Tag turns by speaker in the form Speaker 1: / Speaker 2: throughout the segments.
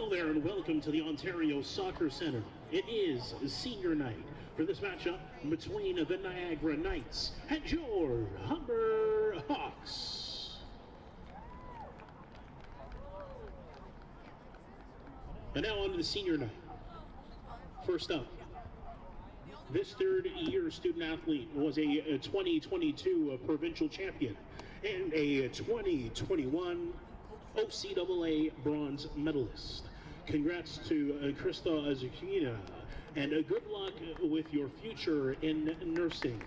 Speaker 1: Hello there and welcome to the Ontario Soccer Centre. It is senior night for this matchup between the Niagara Knights and your Humber Hawks. And now on to the senior night. First up, this third-year student-athlete was a 2022 provincial champion and a 2021 OCAA bronze medalist. Congrats to Krista Azukina, and good luck with your future in nursing.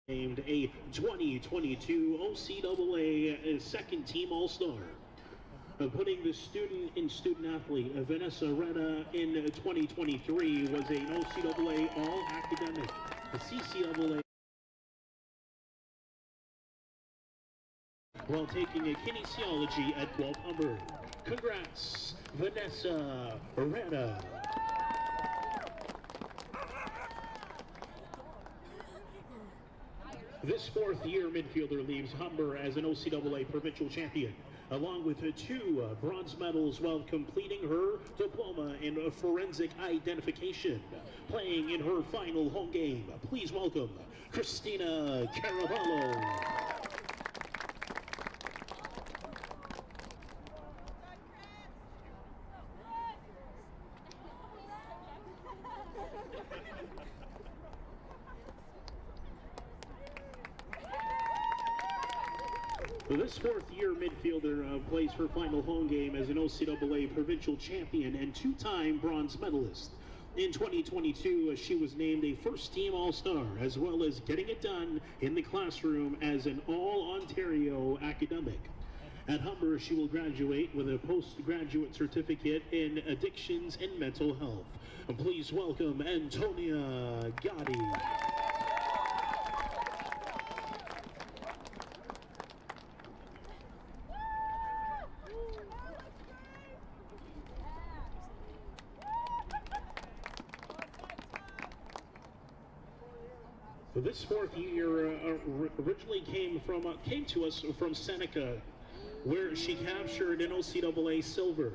Speaker 1: Named a 2022 OCAA second team All-Star. Putting the student-athlete Vanessa Retta in 2023 was an OCAA All-Academic, a CCAA, while taking a kinesiology at Guelph Humber. Congrats, Vanessa Retta. This fourth-year midfielder leaves Humber as an OCAA provincial champion, along with two bronze medals while completing her diploma in forensic identification. Playing in her final home game, please welcome Christina Caravallo. This fourth-year midfielder plays her final home game as an OCAA provincial champion and two-time bronze medalist. In 2022, she was named a first-team All-Star, as well as getting it done in the classroom as an all-Ontario academic. At Humber, she will graduate with a postgraduate certificate in addictions and mental health. Please welcome Antonia Gotti. This fourth year originally came to us from Seneca, where she captured an OCAA silver.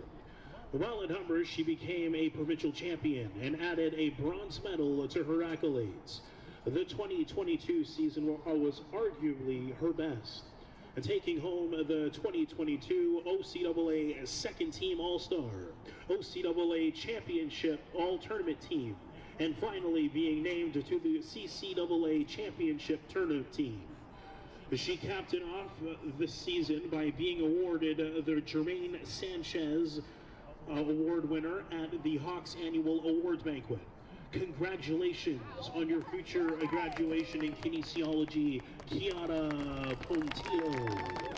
Speaker 1: While at Humber, she became a provincial champion and added a bronze medal to her accolades. The 2022 season was arguably her best, taking home the 2022 OCAA second team All-Star, OCAA championship all-tournament team, and finally being named to the CCAA Championship Tournament team. She capped it off this season by being awarded the Jermaine Sanchez Award winner at the Hawks Annual Awards Banquet. Congratulations on your future graduation in kinesiology, Kiara Pontillo.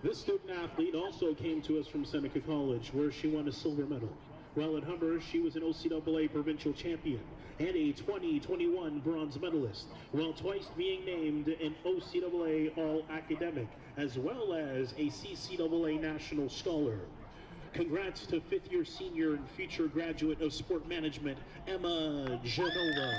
Speaker 1: This student-athlete also came to us from Seneca College, where she won a silver medal. While at Humber, she was an OCAA provincial champion and a 2021 bronze medalist, while twice being named an OCAA All-Academic, as well as a CCAA National Scholar. Congrats to fifth-year senior and future graduate of sport management, Emma Genova.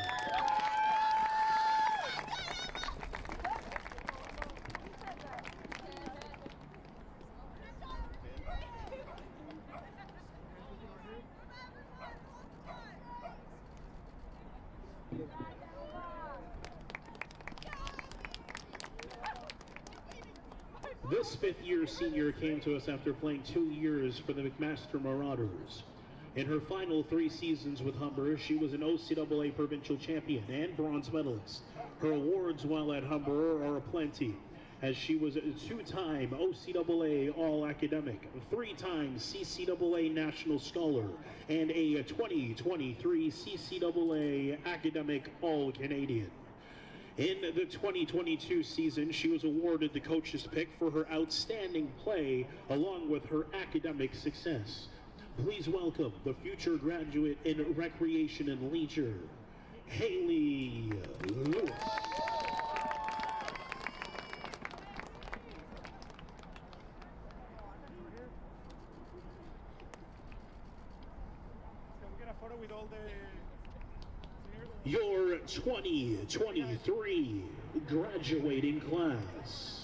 Speaker 1: This fifth-year senior came to us after playing 2 years for the McMaster Marauders. In her final 3 seasons with Humber, she was an OCAA provincial champion and bronze medalist. Her awards while at Humber are aplenty, as she was a 2-time OCAA All-Academic, 3-time CCAA National Scholar, and a 2023 CCAA Academic All-Canadian. In the 2022 season, she was awarded the coach's pick for her outstanding play along with her academic success. Please welcome the future graduate in recreation and leisure, Haley Lewis. Your 2023 graduating class.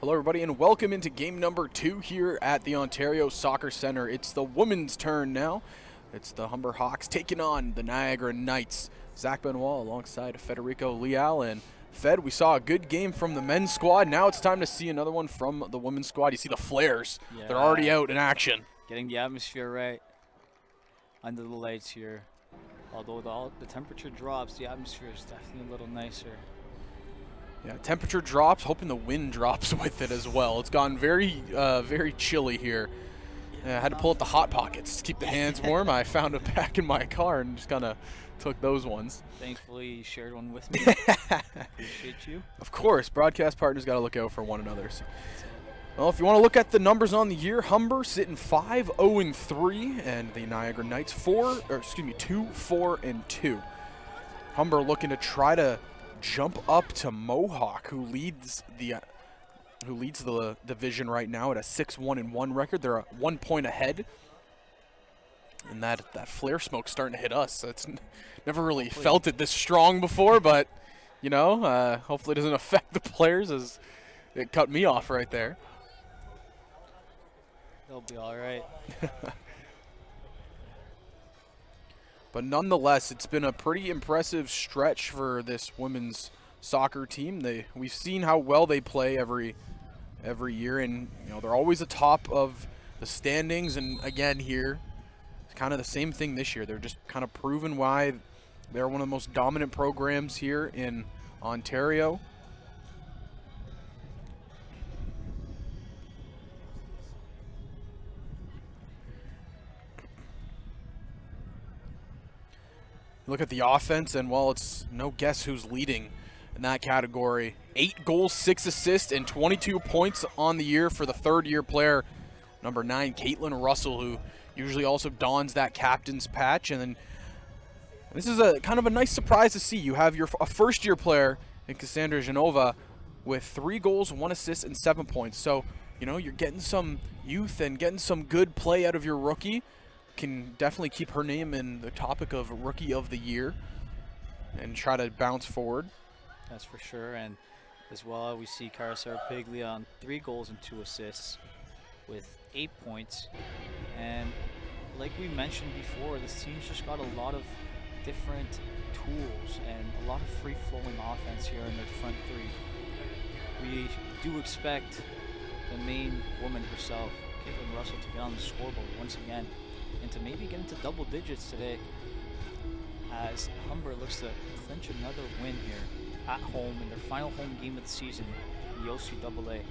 Speaker 2: Hello everybody and welcome into game number 2 here at the Ontario Soccer Centre. It's the women's turn now. It's the Humber Hawks taking on the Niagara Knights. Zach Benoit alongside Federico Leal. And Fed, we saw a good game from the men's squad. Now it's time to see another one from the women's squad. You see the flares. Yeah. They're already out in action.
Speaker 3: Getting the atmosphere right under the lights here. Although the temperature drops, the atmosphere is definitely a little nicer.
Speaker 2: Yeah, temperature drops, hoping the wind drops with it as well. It's gone very, very chilly here. Yeah, I had to pull out the Hot Pockets to keep the hands warm. I found them back in my car and just kind of took those ones.
Speaker 3: Thankfully, you shared one with me. Appreciate you.
Speaker 2: Of course, broadcast partners got to look out for one another. So. Well, if you want to look at the numbers on the year, Humber sitting 5-0-3, and the Niagara Knights 2-4-2. Humber looking to try to jump up to Mohawk, who leads the division right now at a 6-1-1 record. They're 1 point ahead, and that flare smoke's starting to hit us. It's never really felt it this strong before, but you know, hopefully it doesn't affect the players as it cut me off right there.
Speaker 3: They'll be all right.
Speaker 2: But nonetheless, it's been a pretty impressive stretch for this women's soccer team. We've seen how well they play every year, and you know they're always atop of the standings. And again, here, it's kind of the same thing this year. They're just kind of proving why they're one of the most dominant programs here in Ontario. Look at the offense, and while it's no guess who's leading in that category. 8 goals, 6 assists, and 22 points on the year for the third-year player, number 9, Caitlin Russell, who usually also dons that captain's patch. And then this is a kind of a nice surprise to see. You have a first-year player in Cassandra Genova with 3 goals, 1 assist, and 7 points. So, you know, you're getting some youth and getting some good play out of your rookie. Can definitely keep her name in the topic of Rookie of the Year and try to bounce forward.
Speaker 3: That's for sure. And as well, we see Cara Serapiglia on 3 goals and 2 assists with 8 points. And like we mentioned before, this team's just got a lot of different tools and a lot of free-flowing offense here in their front 3. We do expect the main woman herself, Caitlin Russell, to get on the scoreboard once again and to maybe get into double digits today as Humber looks to clinch another win here at home in their final home game of the season in the OCAA.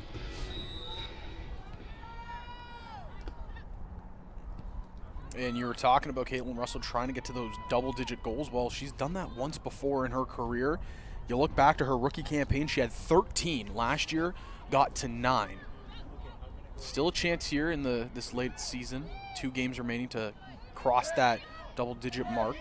Speaker 2: And you were talking about Caitlin Russell trying to get to those double-digit goals. Well, she's done that once before in her career. You look back to her rookie campaign, she had 13 last year, got to 9. Still a chance here in this late season. 2 games remaining to cross that double-digit mark.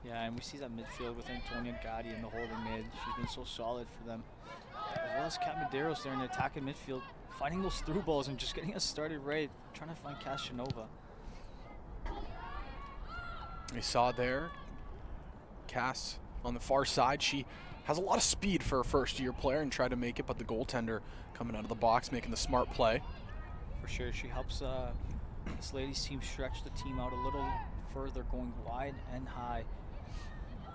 Speaker 3: Yeah, and we see that midfield with Antonia Gatti in the holding mid. She's been so solid for them. As well as Kat Medeiros there in the attacking midfield, finding those through balls and just getting us started right, trying to find Cass Genova.
Speaker 2: We saw there, Cass on the far side. She has a lot of speed for a first-year player and tried to make it, but the goaltender coming out of the box, making the smart play.
Speaker 3: For sure, she helps This ladies team stretched the team out a little further, going wide and high,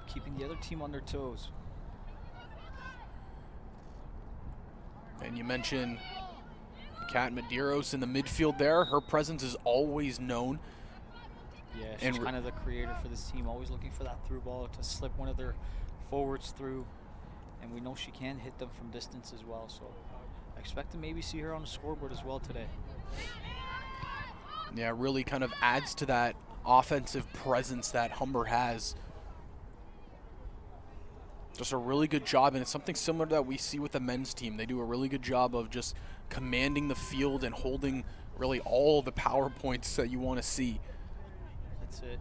Speaker 3: keeping the other team on their toes.
Speaker 2: And you mentioned Kat Medeiros in the midfield there. Her presence is always known.
Speaker 3: Yeah, she's kind of the creator for this team, always looking for that through ball to slip one of their forwards through. And we know she can hit them from distance as well, so I expect to maybe see her on the scoreboard as well today.
Speaker 2: Yeah, really kind of adds to that offensive presence that Humber has. Just a really good job, and it's something similar that we see with the men's team. They do a really good job of just commanding the field and holding really all the power points that you want to see.
Speaker 3: That's it.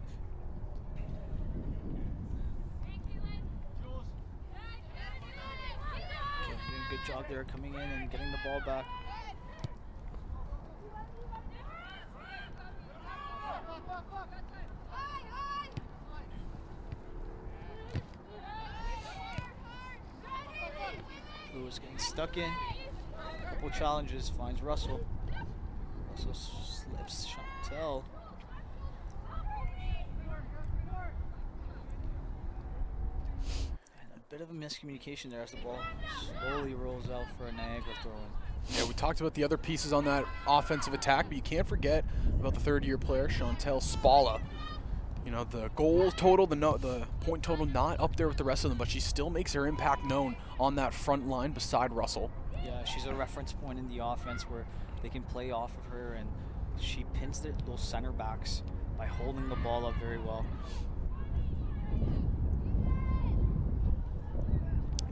Speaker 3: Okay, doing a good job there coming in and getting the ball back. Lewis getting stuck in. Couple challenges, finds Russell. Russell slips Chantel. And a bit of a miscommunication there as the ball slowly rolls out for a Niagara throw-in.
Speaker 2: Yeah, we talked about the other pieces on that offensive attack, but you can't forget about the third-year player, Chantel Spala. You know, the goal total, the point total not up there with the rest of them, but she still makes her impact known on that front line beside Russell.
Speaker 3: Yeah, she's a reference point in the offense where they can play off of her, and she pins those center backs by holding the ball up very well.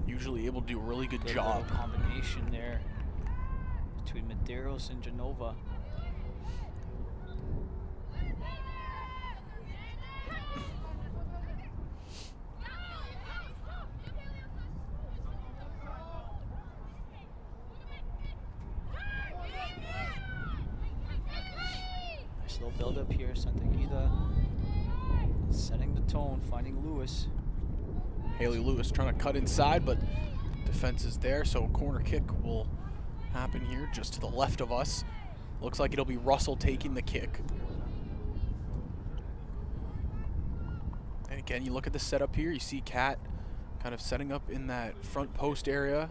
Speaker 2: Usually able to do a really good
Speaker 3: Little
Speaker 2: job.
Speaker 3: Combination there between Medeiros and Genova. Nice little build up here. Santagida setting the tone, finding Lewis.
Speaker 2: Haley Lewis trying to cut inside, but defense is there, so a corner kick will happen here just to the left of us. Looks like it'll be Russell taking the kick. And again, you look at the setup here, you see Kat kind of setting up in that front post area.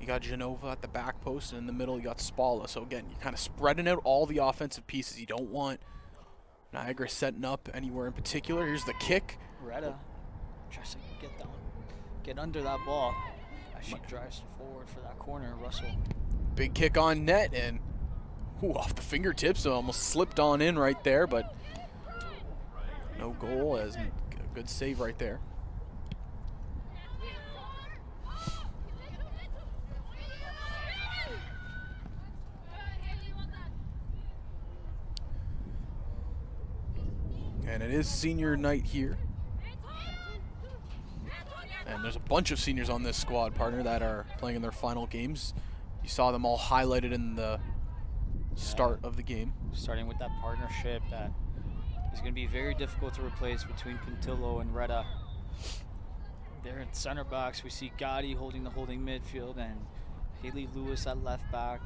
Speaker 2: You got Genova at the back post, and in the middle you got Spala. So again, you're kind of spreading out all the offensive pieces. You don't want Niagara setting up anywhere in particular. Here's the kick.
Speaker 3: Retta tries to get under that ball as she drives forward for that corner. Russell.
Speaker 2: Big kick on net, and off the fingertips, so almost slipped on in right there, but no goal. As a good save right there. And it is senior night here. And there's a bunch of seniors on this squad, partner, that are playing in their final games. You saw them all highlighted in the start of the game.
Speaker 3: Starting with that partnership that is going to be very difficult to replace between Pintillo and Retta. There in center backs, we see Gotti holding the holding midfield and Haley Lewis at left back.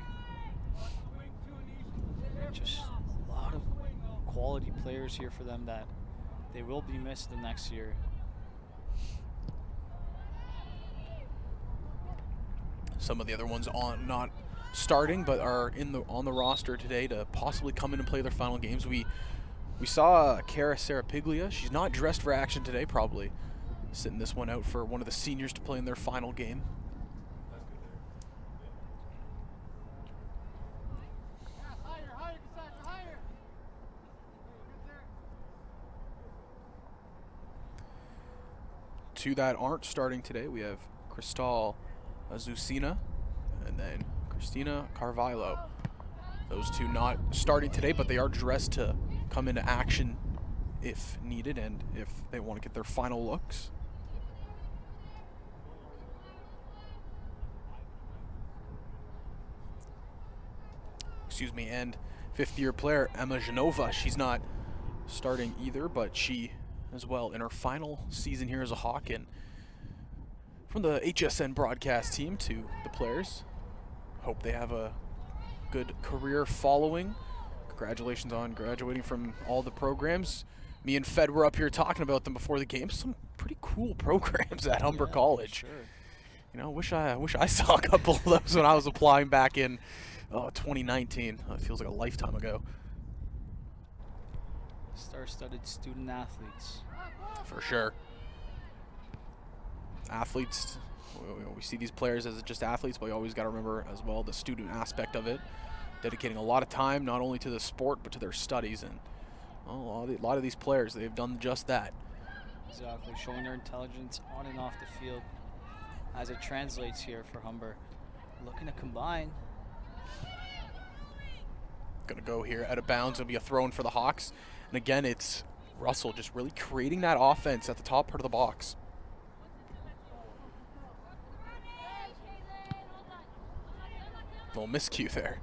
Speaker 3: Just a lot of quality players here for them that they will be missed the next year.
Speaker 2: Some of the other ones not starting, but are on the roster today to possibly come in and play their final games. We saw Cara Serapiglia. She's not dressed for action today, probably sitting this one out for one of the seniors to play in their final game. Two that aren't starting today, we have Cristal Azucena and then Christina Carvalho. Those two not starting today, but they are dressed to come into action if needed and if they want to get their final looks. Excuse me, and fifth-year player Emma Genova. She's not starting either, but she as well in her final season here as a Hawk. And from the HSN broadcast team to the players, hope they have a good career following Congratulations on graduating from all the programs. Me and Fed were up here talking about them before the game. Some pretty cool programs at Humber College.
Speaker 3: Sure.
Speaker 2: You know, wish I saw a couple of those when I was applying back in 2019. It feels like a lifetime ago.
Speaker 3: Star-studded student athletes.
Speaker 2: For sure. Athletes, we see these players as just athletes, but we always got to remember as well the student aspect of it. Dedicating a lot of time not only to the sport but to their studies, and well, a lot of these players, they've done just that.
Speaker 3: Exactly, showing their intelligence on and off the field as it translates here for Humber. Looking to combine.
Speaker 2: Gonna go here out of bounds. It'll be a throw in for the Hawks. And again, it's Russell just really creating that offense at the top part of the box. Little miscue there.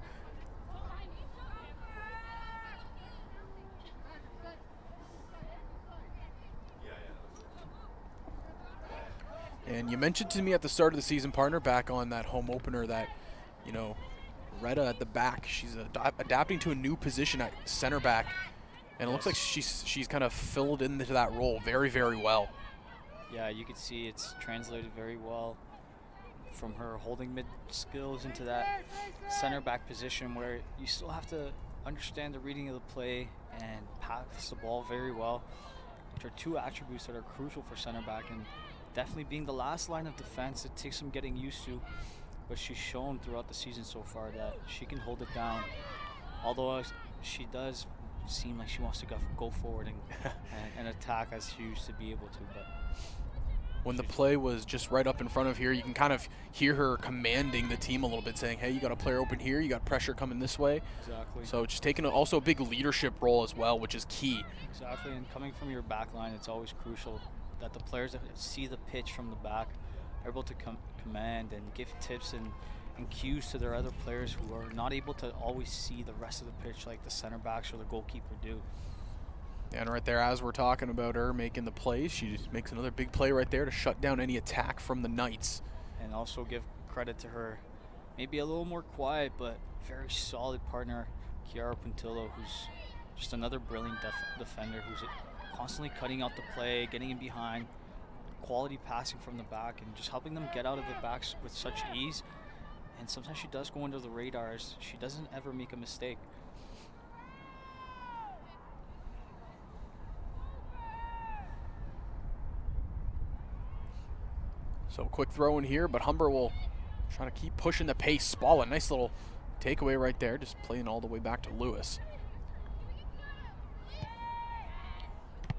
Speaker 2: And you mentioned to me at the start of the season, partner, back on that home opener that, you know, Retta at the back, she's adapting to a new position at center back. And it looks like she's kind of filled into that role very, very well.
Speaker 3: Yeah, you can see it's translated very well from her holding mid skills into that center back position where you still have to understand the reading of the play and pass the ball very well, which are two attributes that are crucial for center back. And definitely being the last line of defense, it takes some getting used to, but she's shown throughout the season so far that she can hold it down. Although she does seem like she wants to go forward and attack as she used to be able to. But
Speaker 2: when the play was just right up in front of here, you can kind of hear her commanding the team a little bit, saying, hey, you got a player open here, you got pressure coming this way.
Speaker 3: Exactly.
Speaker 2: So just taking also a big leadership role as well, which is key.
Speaker 3: Exactly, and coming from your back line, it's always crucial that the players that see the pitch from the back are able to command and give tips and cues to their other players who are not able to always see the rest of the pitch like the center backs or the goalkeeper do.
Speaker 2: And right there, as we're talking about her making the plays, she just makes another big play right there to shut down any attack from the Knights.
Speaker 3: And also give credit to her, maybe a little more quiet but very solid partner, Kiara Puntillo, who's just another brilliant defender who's constantly cutting out the play, getting in behind, quality passing from the back, and just helping them get out of the backs with such ease. And sometimes she does go under the radars. She doesn't ever make a mistake.
Speaker 2: So quick throw in here, but Humber will try to keep pushing the pace. Spalla, nice little takeaway right there, just playing all the way back to Lewis.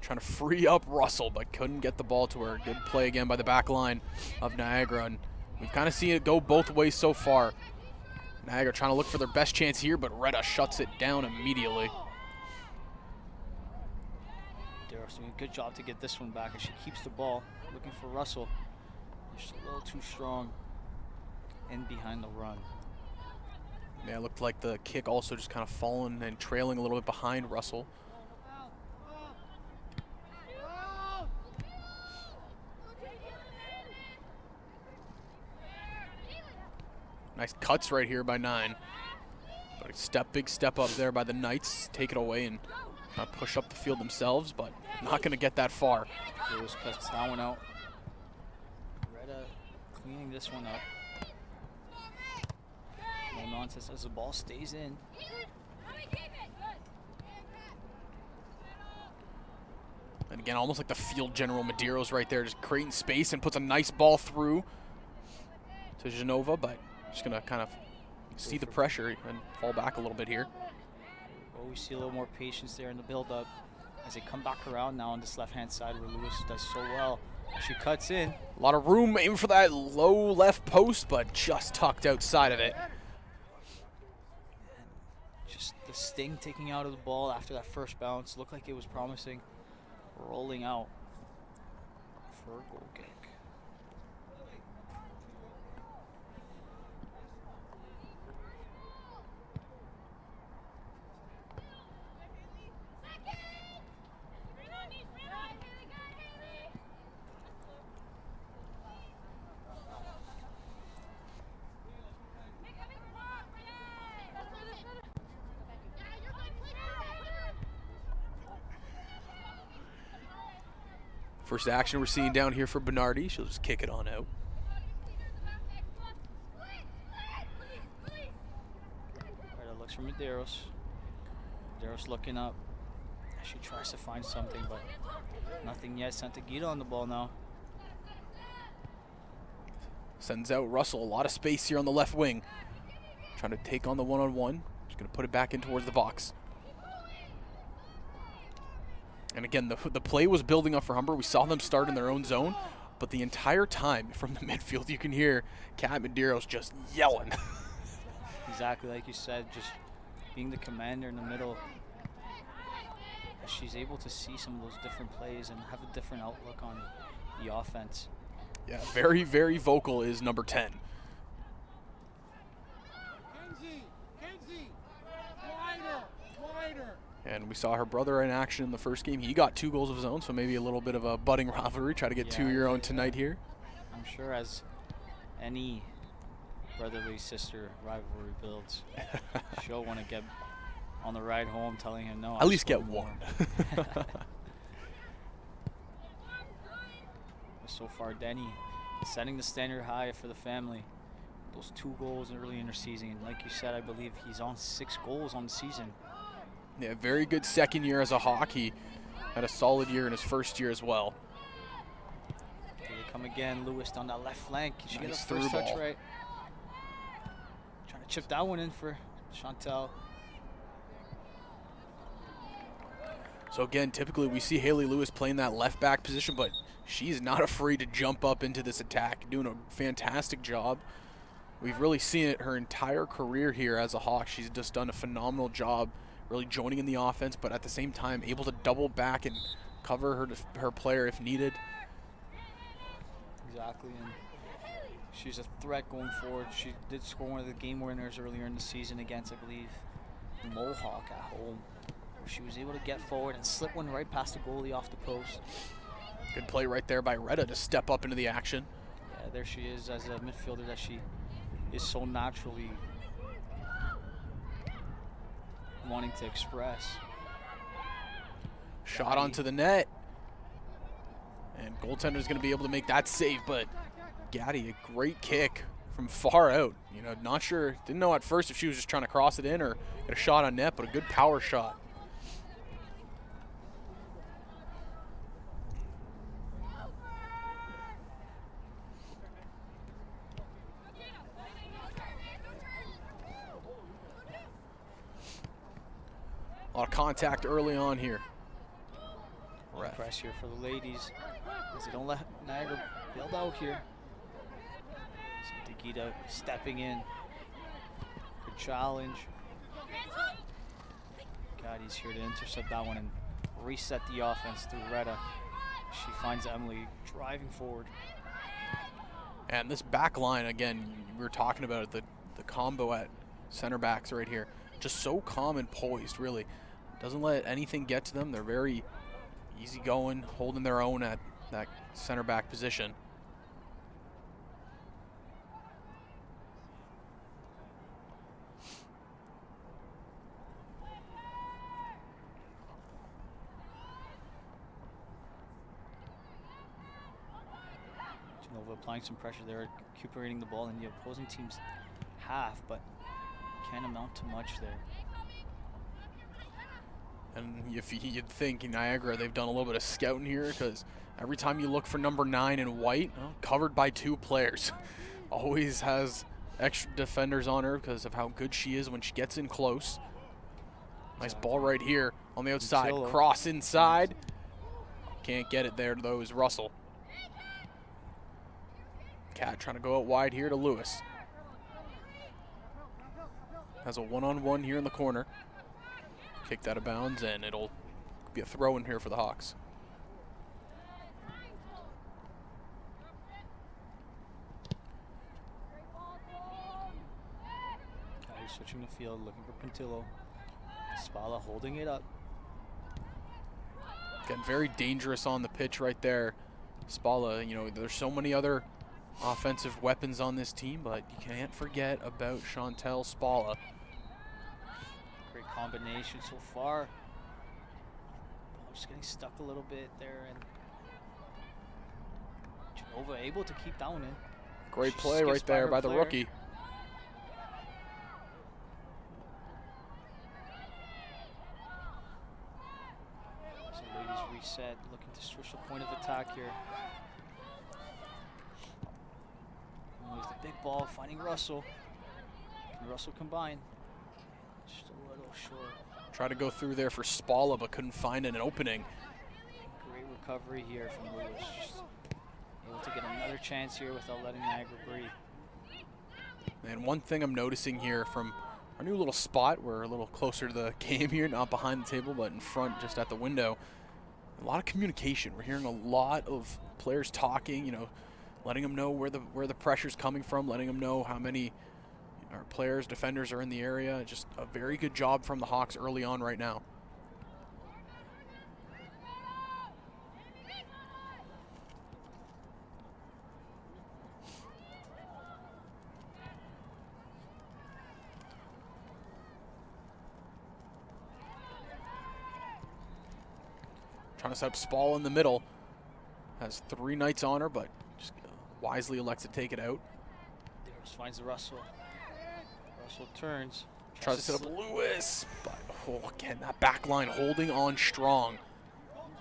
Speaker 2: Trying to free up Russell, but couldn't get the ball to her. Good play again by the back line of Niagara, and we've kind of seen it go both ways so far. Niagara trying to look for their best chance here, but Retta shuts it down immediately.
Speaker 3: Daryl's doing a good job to get this one back as she keeps the ball, looking for Russell. Just a little too strong in behind the run.
Speaker 2: Yeah, it looked like the kick also just kind of falling and trailing a little bit behind Russell. Nice cuts right here by 9. But a big step up there by the Knights. Take it away and push up the field themselves, but not going to get that far.
Speaker 3: Lewis cuts that one out. Retta cleaning this one up. No nonsense as the ball stays in.
Speaker 2: And again, almost like the field general Medeiros right there, just creating space and puts a nice ball through to Genova, but just going to kind of see the pressure and fall back a little bit here.
Speaker 3: Always see a little more patience there in the build-up as they come back around now on this left-hand side where Lewis does so well. She cuts in.
Speaker 2: A lot of room aiming for that low left post, but just tucked outside of it.
Speaker 3: And just the sting taking out of the ball after that first bounce looked like it was promising. Rolling out for a goal kick.
Speaker 2: First action we're seeing down here for Bernardi. She'll just kick it on out.
Speaker 3: Retta looks for Medeiros. Medeiros looking up. She tries to find something, but nothing yet. Santagita on the ball now.
Speaker 2: Sends out Russell. A lot of space here on the left wing. Trying to take on the one-on-one. She's going to put it back in towards the box. And again, the play was building up for Humber. We saw them start in their own zone, but the entire time from the midfield, you can hear Kat Medeiros just yelling.
Speaker 3: Exactly like you said, just being the commander in the middle. She's able to see some of those different plays and have a different outlook on the offense.
Speaker 2: Yeah, very, very vocal is number 10. And we saw her brother in action in the first game. He got 2 goals of his own, so maybe a little bit of a budding rivalry. Try to get 2 of your own tonight here.
Speaker 3: I'm sure as any brotherly sister rivalry builds, she'll want to get on the ride home telling him no.
Speaker 2: At least get one.
Speaker 3: So far, Denny setting the standard high for the family. Those 2 goals early in her season. Like you said, I believe he's on 6 goals on the season.
Speaker 2: Yeah, very good second year as a Hawk. He had a solid year in his first year as well.
Speaker 3: Here they come again. Lewis down that left flank. She
Speaker 2: Nice
Speaker 3: gets the first
Speaker 2: through
Speaker 3: touch
Speaker 2: ball.
Speaker 3: right. Trying to chip that one in for Chantel.
Speaker 2: So again, typically we see Haley Lewis playing that left back position, but she's not afraid to jump up into this attack, doing a fantastic job. We've really seen it her entire career here as a Hawk. She's just done a phenomenal job really joining in the offense, but at the same time able to double back and cover her player if needed.
Speaker 3: Exactly, and she's a threat going forward. She did score one of the game winners earlier in the season against, I believe, Mohawk at home. She was able to get forward and slip one right past the goalie off the post.
Speaker 2: Good play right there by Retta to step up into the action.
Speaker 3: Yeah, there she is as a midfielder that she is so naturally wanting to express.
Speaker 2: Shot onto the net. And goaltender's going to be able to make that save, but Gaddy, a great kick from far out. You know, not sure, didn't know at first if she was just trying to cross it in or get a shot on net, but a good power shot. A lot of contact early on here.
Speaker 3: Ref. Press here for the ladies as they don't let Niagara build out here. Santagita stepping in. Good challenge. Gaddy's here to intercept that one and reset the offense through Retta. She finds Emily driving forward.
Speaker 2: And this back line, again, we were talking about it, the combo at center backs right here. Just so calm and poised, really. Doesn't let anything get to them. They're very easygoing, holding their own at that center back position.
Speaker 3: Genova applying some pressure there, recuperating the ball in the opposing team's half, but can't amount to much there.
Speaker 2: And if you'd think in Niagara they've done a little bit of scouting here, because every time you look for number 9 in white, covered by 2 players, always has extra defenders on her because of how good she is when she gets in close. Nice ball right here on the outside, cross inside. Can't get it there though is Russell. Cat trying to go out wide here to Lewis. Has a one-on-one here in the corner. Kicked out of bounds, and it'll be a throw in here for the Hawks.
Speaker 3: Switching the field, looking for Pintillo. Spala holding it up.
Speaker 2: Again, very dangerous on the pitch right there. Spala, you know, there's so many other offensive weapons on this team, but you can't forget about Chantel Spala.
Speaker 3: Great combination so far. Just getting stuck a little bit there, and able to keep that one in.
Speaker 2: Great
Speaker 3: She
Speaker 2: play
Speaker 3: skips
Speaker 2: right there
Speaker 3: her
Speaker 2: by the
Speaker 3: player.
Speaker 2: rookie.
Speaker 3: So ladies reset, looking to switch the point of attack here. And with the big ball, finding Russell. Can Russell combine? Just a little short.
Speaker 2: Tried to go through there for Spalla, but couldn't find an opening.
Speaker 3: Great recovery here from Lewis. Just able to get another chance here without letting Niagara breathe.
Speaker 2: And one thing I'm noticing here from our new little spot, we're a little closer to the game here, not behind the table, but in front, just at the window. A lot of communication. We're hearing a lot of players talking, you know, letting them know where the pressure's coming from, letting them know how many our players, defenders are in the area. Just a very good job from the Hawks early on right now. Trying to set up Spall in the middle. Has 3 Knights on her, but just wisely elects to take it out.
Speaker 3: There's finds the Russell. Russell turns.
Speaker 2: Tries to set up Lewis, but again, that back line holding on strong.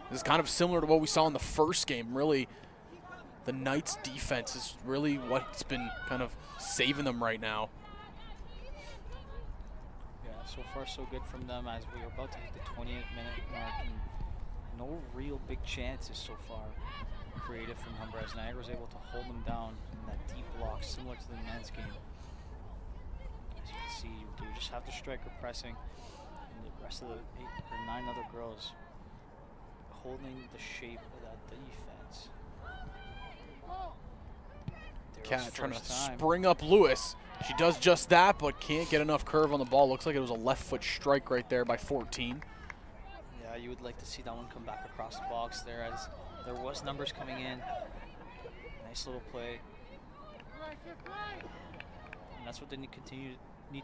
Speaker 2: This is kind of similar to what we saw in the first game. Really, the Knights' defense is really what's been kind of saving them right now.
Speaker 3: Yeah, so far so good from them as we are about to hit the 28-minute mark. And no real big chances so far created from Humber as Niagara was able to hold them down in that deep block similar to the men's game. As you can see, you just have the striker pressing and the rest of the 8 or 9 other girls holding the shape of that defense.
Speaker 2: Cat trying to spring up Lewis. She does just that, but can't get enough curve on the ball. Looks like it was a left foot strike right there by 14.
Speaker 3: Yeah, you would like to see that one come back across the box there as there was numbers coming in. Nice little play. And that's what they need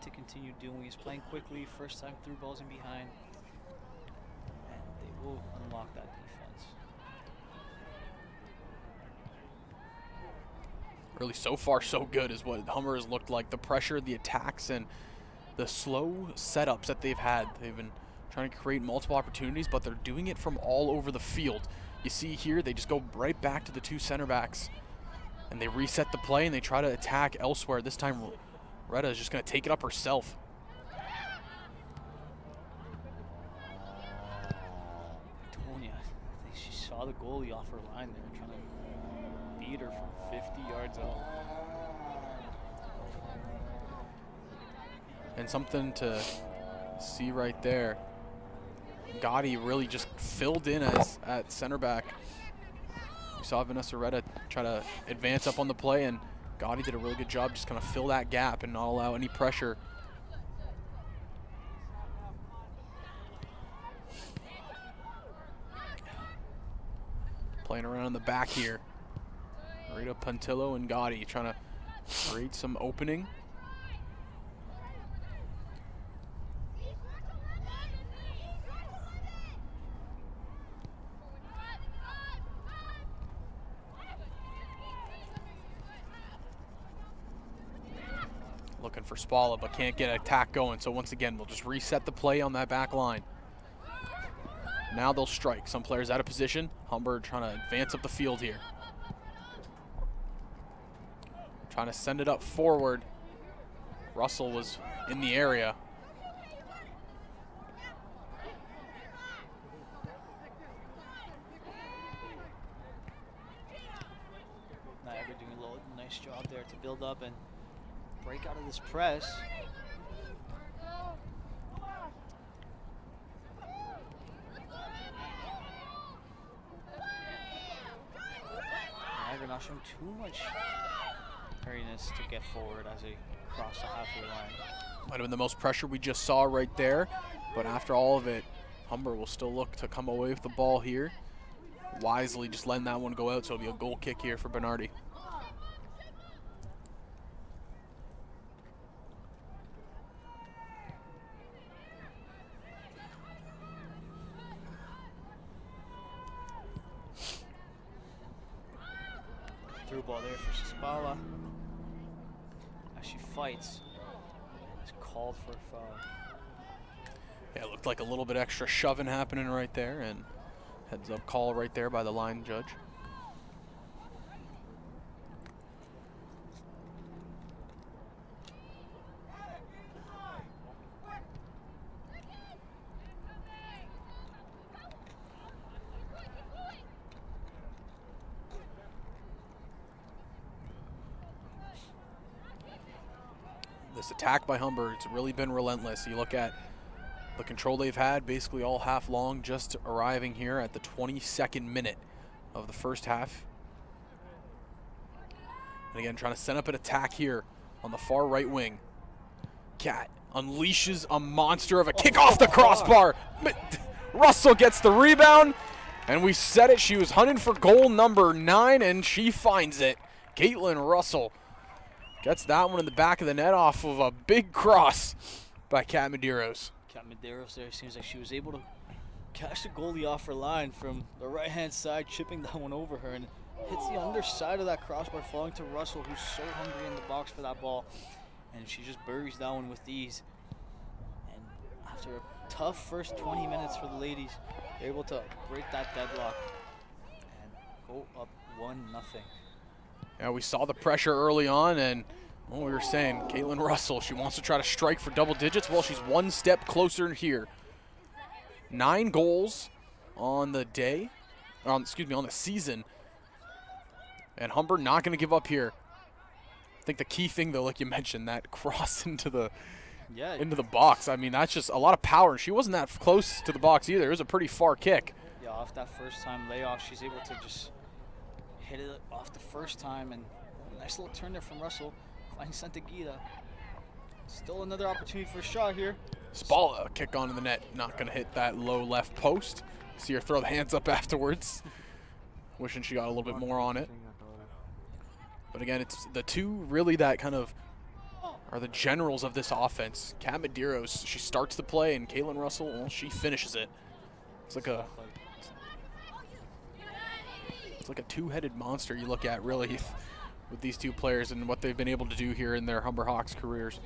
Speaker 3: to continue doing is playing quickly, first time through balls in behind. And they will unlock that defense.
Speaker 2: Really, so far, so good is what Hummer has looked like. The pressure, the attacks, and the slow setups that they've had. They've been trying to create multiple opportunities, but they're doing it from all over the field. You see here, they just go right back to the 2 center backs, and they reset the play, and they try to attack elsewhere. This time, Retta is just going to take it up herself.
Speaker 3: Tonya, I think she saw the goalie off her line there, trying to beat her from 50 yards out.
Speaker 2: And something to see right there. Gotti really just filled in at center back. We saw Vanessa Retta try to advance up on the play, and Gotti did a really good job just kind of fill that gap and not allow any pressure. Playing around in the back here. Rita Puntillo and Gotti trying to create some opening. Looking for Spalla, but can't get an attack going. So once again, we'll just reset the play on that back line. Now they'll strike. Some players out of position. Humber trying to advance up the field here. Trying to send it up forward. Russell was in the area.
Speaker 3: Niagara doing a nice job there to build up and break out of this press. Niagara not showing too much hurriness to get forward as they cross the halfway line.
Speaker 2: Might have been the most pressure we just saw right there, but after all of it, Humber will still look to come away with the ball here. Wisely just letting that one go out, so it'll be a goal kick here for Bernardi.
Speaker 3: through ball there for Spala. As she fights, and is called for a foul.
Speaker 2: Yeah, it looked like a little bit extra shoving happening right there, and heads up call right there by the line judge. This attack by Humber, it's really been relentless. You look at the control they've had basically all half long, just arriving here at the 22nd minute of the first half. And again, trying to set up an attack here on the far right wing. Cat unleashes a monster of a kick off the crossbar. Russell gets the rebound, and we said it. She was hunting for goal number 9, and she finds it. Caitlin Russell gets that one in the back of the net off of a big cross by Kat Medeiros.
Speaker 3: Kat Medeiros there, seems like she was able to catch the goalie off her line from the right-hand side, chipping that one over her, and hits the underside of that crossbar, falling to Russell, who's so hungry in the box for that ball. And she just buries that one with ease. And after a tough first 20 minutes for the ladies, they're able to break that deadlock and go up 1-0.
Speaker 2: Yeah, we saw the pressure early on, and what we were saying, Caitlin Russell, she wants to try to strike for double digits. Well, she's one step closer here. 9 goals on the day, on the season. And Humber not going to give up here. I think the key thing, though, like you mentioned, that cross into the box. I mean, that's just a lot of power. She wasn't that close to the box either. It was a pretty far kick.
Speaker 3: Yeah, off that first time layoff, she's able to just hit it off the first time, and a nice little turn there from Russell, finding Santagita. Still another opportunity for a shot here.
Speaker 2: Spala, kick onto the net, not going to hit that low left post. See her throw the hands up afterwards. Wishing she got a little bit more on it. But again, it's the two really that kind of are the generals of this offense. Kat Medeiros, she starts the play, and Caitlin Russell, well, she finishes it. It's like a two-headed monster you look at, really, with these two players and what they've been able to do here in their Humber Hawks careers.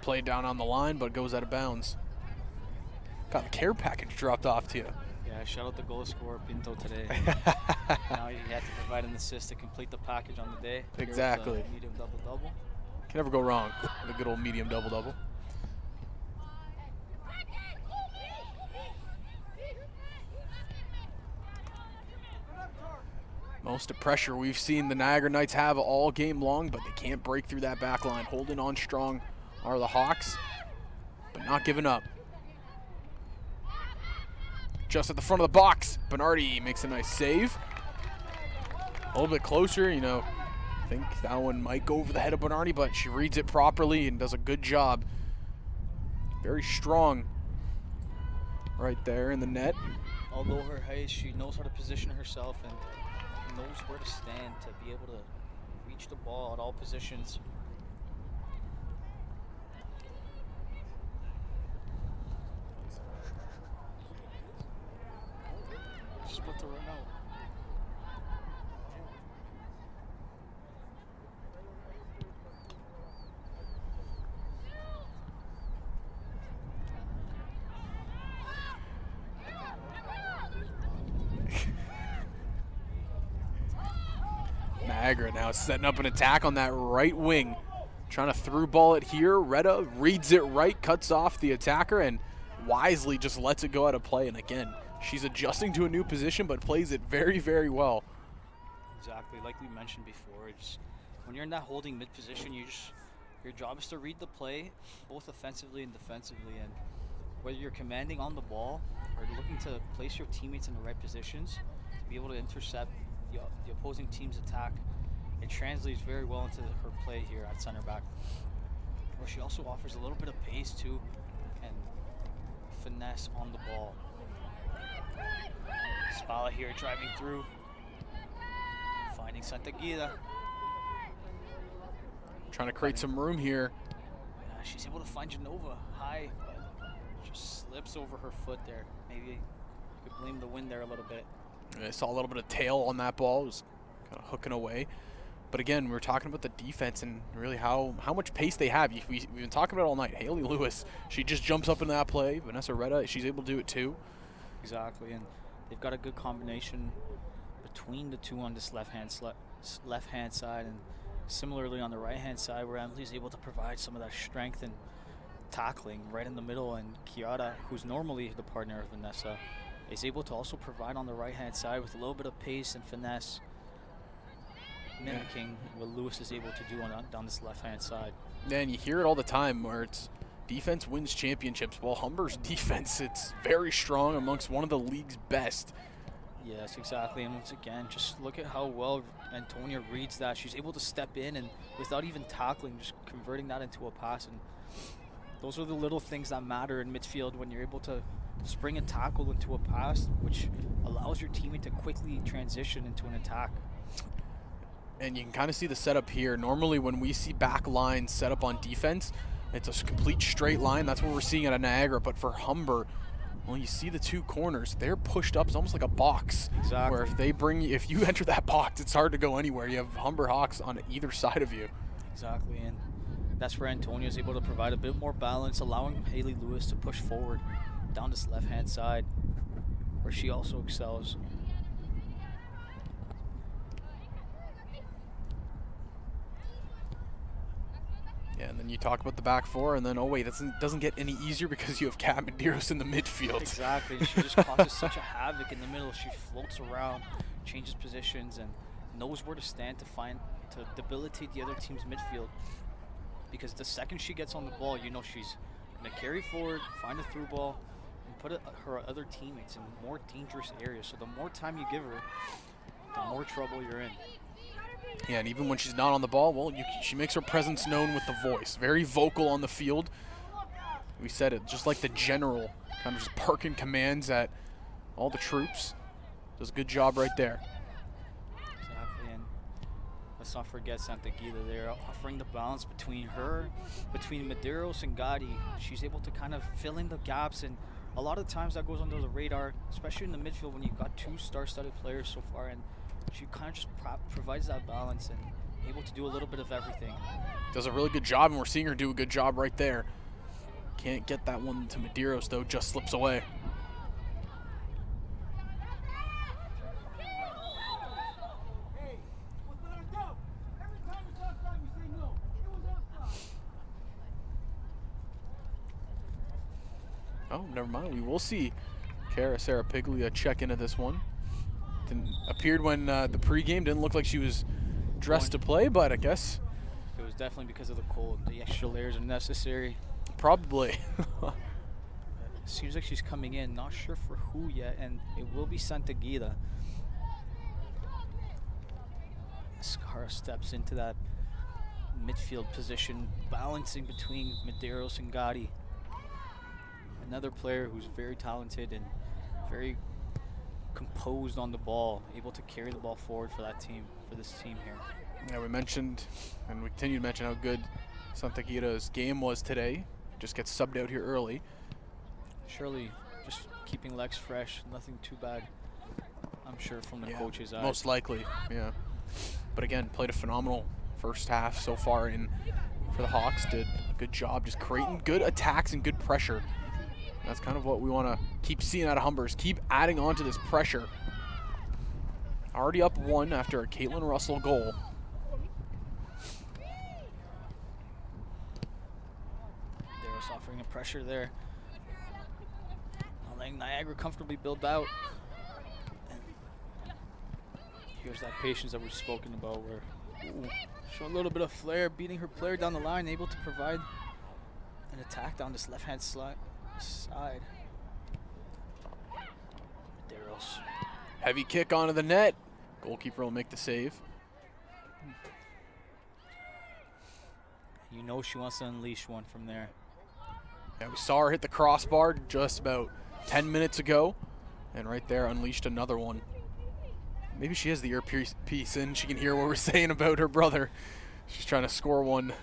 Speaker 2: Played down on the line, but goes out of bounds. Got the care package dropped off to you.
Speaker 3: Yeah, shout out the goal scorer Pinto today. Now he had to provide an assist to complete the package on the day.
Speaker 2: Exactly.
Speaker 3: Medium double-double.
Speaker 2: Can never go wrong with a good old medium double-double. Most of pressure we've seen the Niagara Knights have all game long, but they can't break through that back line. Holding on strong are the Hawks, but not giving up. Just at the front of the box, Bernardi makes a nice save. A little bit closer, you know, I think that one might go over the head of Bernardi, but she reads it properly and does a good job. Very strong right there in the net.
Speaker 3: Although her height, she knows how to position herself and knows where to stand to be able to reach the ball at all positions. Just about to run out.
Speaker 2: Niagara now setting up an attack on that right wing. Trying to through ball it here. Retta reads it right, cuts off the attacker, and wisely just lets it go out of play. And again, she's adjusting to a new position, but plays it very, very well.
Speaker 3: Exactly, like we mentioned before, just when you're in that holding mid position, your job is to read the play, both offensively and defensively, and whether you're commanding on the ball or looking to place your teammates in the right positions to be able to intercept the opposing team's attack, it translates very well into her play here at center back, where she also offers a little bit of pace too and finesse on the ball. Spala here driving through, finding Santagida.
Speaker 2: Trying to create some room here.
Speaker 3: She's able to find Genova high, but just slips over her foot there. Maybe you could blame the wind there a little bit.
Speaker 2: I saw a little bit of tail on that ball. It was kind of hooking away. But again, we were talking about the defense and really how much pace they have. We've been talking about it all night. Haley Lewis, she just jumps up in that play. Vanessa Retta, she's able to do it too.
Speaker 3: Exactly, and they've got a good combination between the two on this left-hand side, and similarly on the right-hand side, where Emily's able to provide some of that strength and tackling right in the middle, and Kiara, who's normally the partner of Vanessa, is able to also provide on the right-hand side with a little bit of pace and finesse, mimicking what Lewis is able to do down this left-hand side.
Speaker 2: And you hear it all the time where it's defense wins championships. Well, Humber's defense, it's very strong, amongst one of the league's best.
Speaker 3: Yes, exactly. And once again, just look at how well Antonia reads that. She's able to step in and without even tackling, just converting that into a pass. And those are the little things that matter in midfield when you're able to spring a tackle into a pass, which allows your teammate to quickly transition into an attack.
Speaker 2: And you can kind of see the setup here. Normally when we see back lines set up on defense, it's a complete straight line. That's what we're seeing at Niagara. But for Humber, well, you see the two corners. They're pushed up. It's almost like a box.
Speaker 3: Exactly.
Speaker 2: Where if you enter that box, it's hard to go anywhere. You have Humber Hawks on either side of you.
Speaker 3: Exactly, and that's where Antonia is able to provide a bit more balance, allowing Haley Lewis to push forward down this left-hand side, where she also excels.
Speaker 2: Yeah, and then you talk about the back four, and then, oh wait, that doesn't get any easier because you have Kat Medeiros in the midfield.
Speaker 3: Exactly, and she just causes such a havoc in the middle. She floats around, changes positions, and knows where to stand to debilitate the other team's midfield. Because the second she gets on the ball, you know she's going to carry forward, find a through ball, and put her other teammates in more dangerous areas. So the more time you give her, the more trouble you're in.
Speaker 2: Yeah, and even when she's not on the ball, well, she makes her presence known with the voice. Very vocal on the field. We said it, just like the general, kind of just barking commands at all the troops. Does a good job right there.
Speaker 3: Exactly, and let's not forget Santagida there, offering the balance between Medeiros and Gotti. She's able to kind of fill in the gaps, and a lot of times that goes under the radar, especially in the midfield when you've got two star-studded players so far, and she kind of just provides that balance and able to do a little bit of everything.
Speaker 2: Does a really good job, and we're seeing her do a good job right there. Can't get that one to Medeiros, though, just slips away. Oh, never mind. We will see Cara Serapiglia check into this one. Appeared when the pregame, didn't look like she was dressed to play, but I guess
Speaker 3: it was definitely because of the cold. The extra layers are necessary.
Speaker 2: Probably.
Speaker 3: Seems like she's coming in, not sure for who yet, and it will be Santagida. Scara steps into that midfield position, balancing between Medeiros and Gotti. Another player who's very talented and very composed on the ball, able to carry the ball forward for this team here.
Speaker 2: Yeah, we mentioned, and we continue to mention how good Santagida's game was today. Just gets subbed out here early.
Speaker 3: Surely just keeping legs fresh, nothing too bad, I'm sure, from the coach's eyes.
Speaker 2: Most likely, yeah. But again, played a phenomenal first half so far for the Hawks. Did a good job just creating good attacks and good pressure. That's kind of what we want to keep seeing out of Humbers. Keep adding on to this pressure. Already up one after a Caitlin Russell goal.
Speaker 3: There's offering a pressure there. Not letting Niagara comfortably build out. And here's that patience that we've spoken about, where show a little bit of flair, beating her player down the line, able to provide an attack down this left-hand side. Medeiros.
Speaker 2: Heavy kick onto the net. Goalkeeper will make the save.
Speaker 3: You know she wants to unleash one from there.
Speaker 2: Yeah, we saw her hit the crossbar just about 10 minutes ago, and right there unleashed another one. Maybe she has the earpiece in. She can hear what we're saying about her brother. She's trying to score one.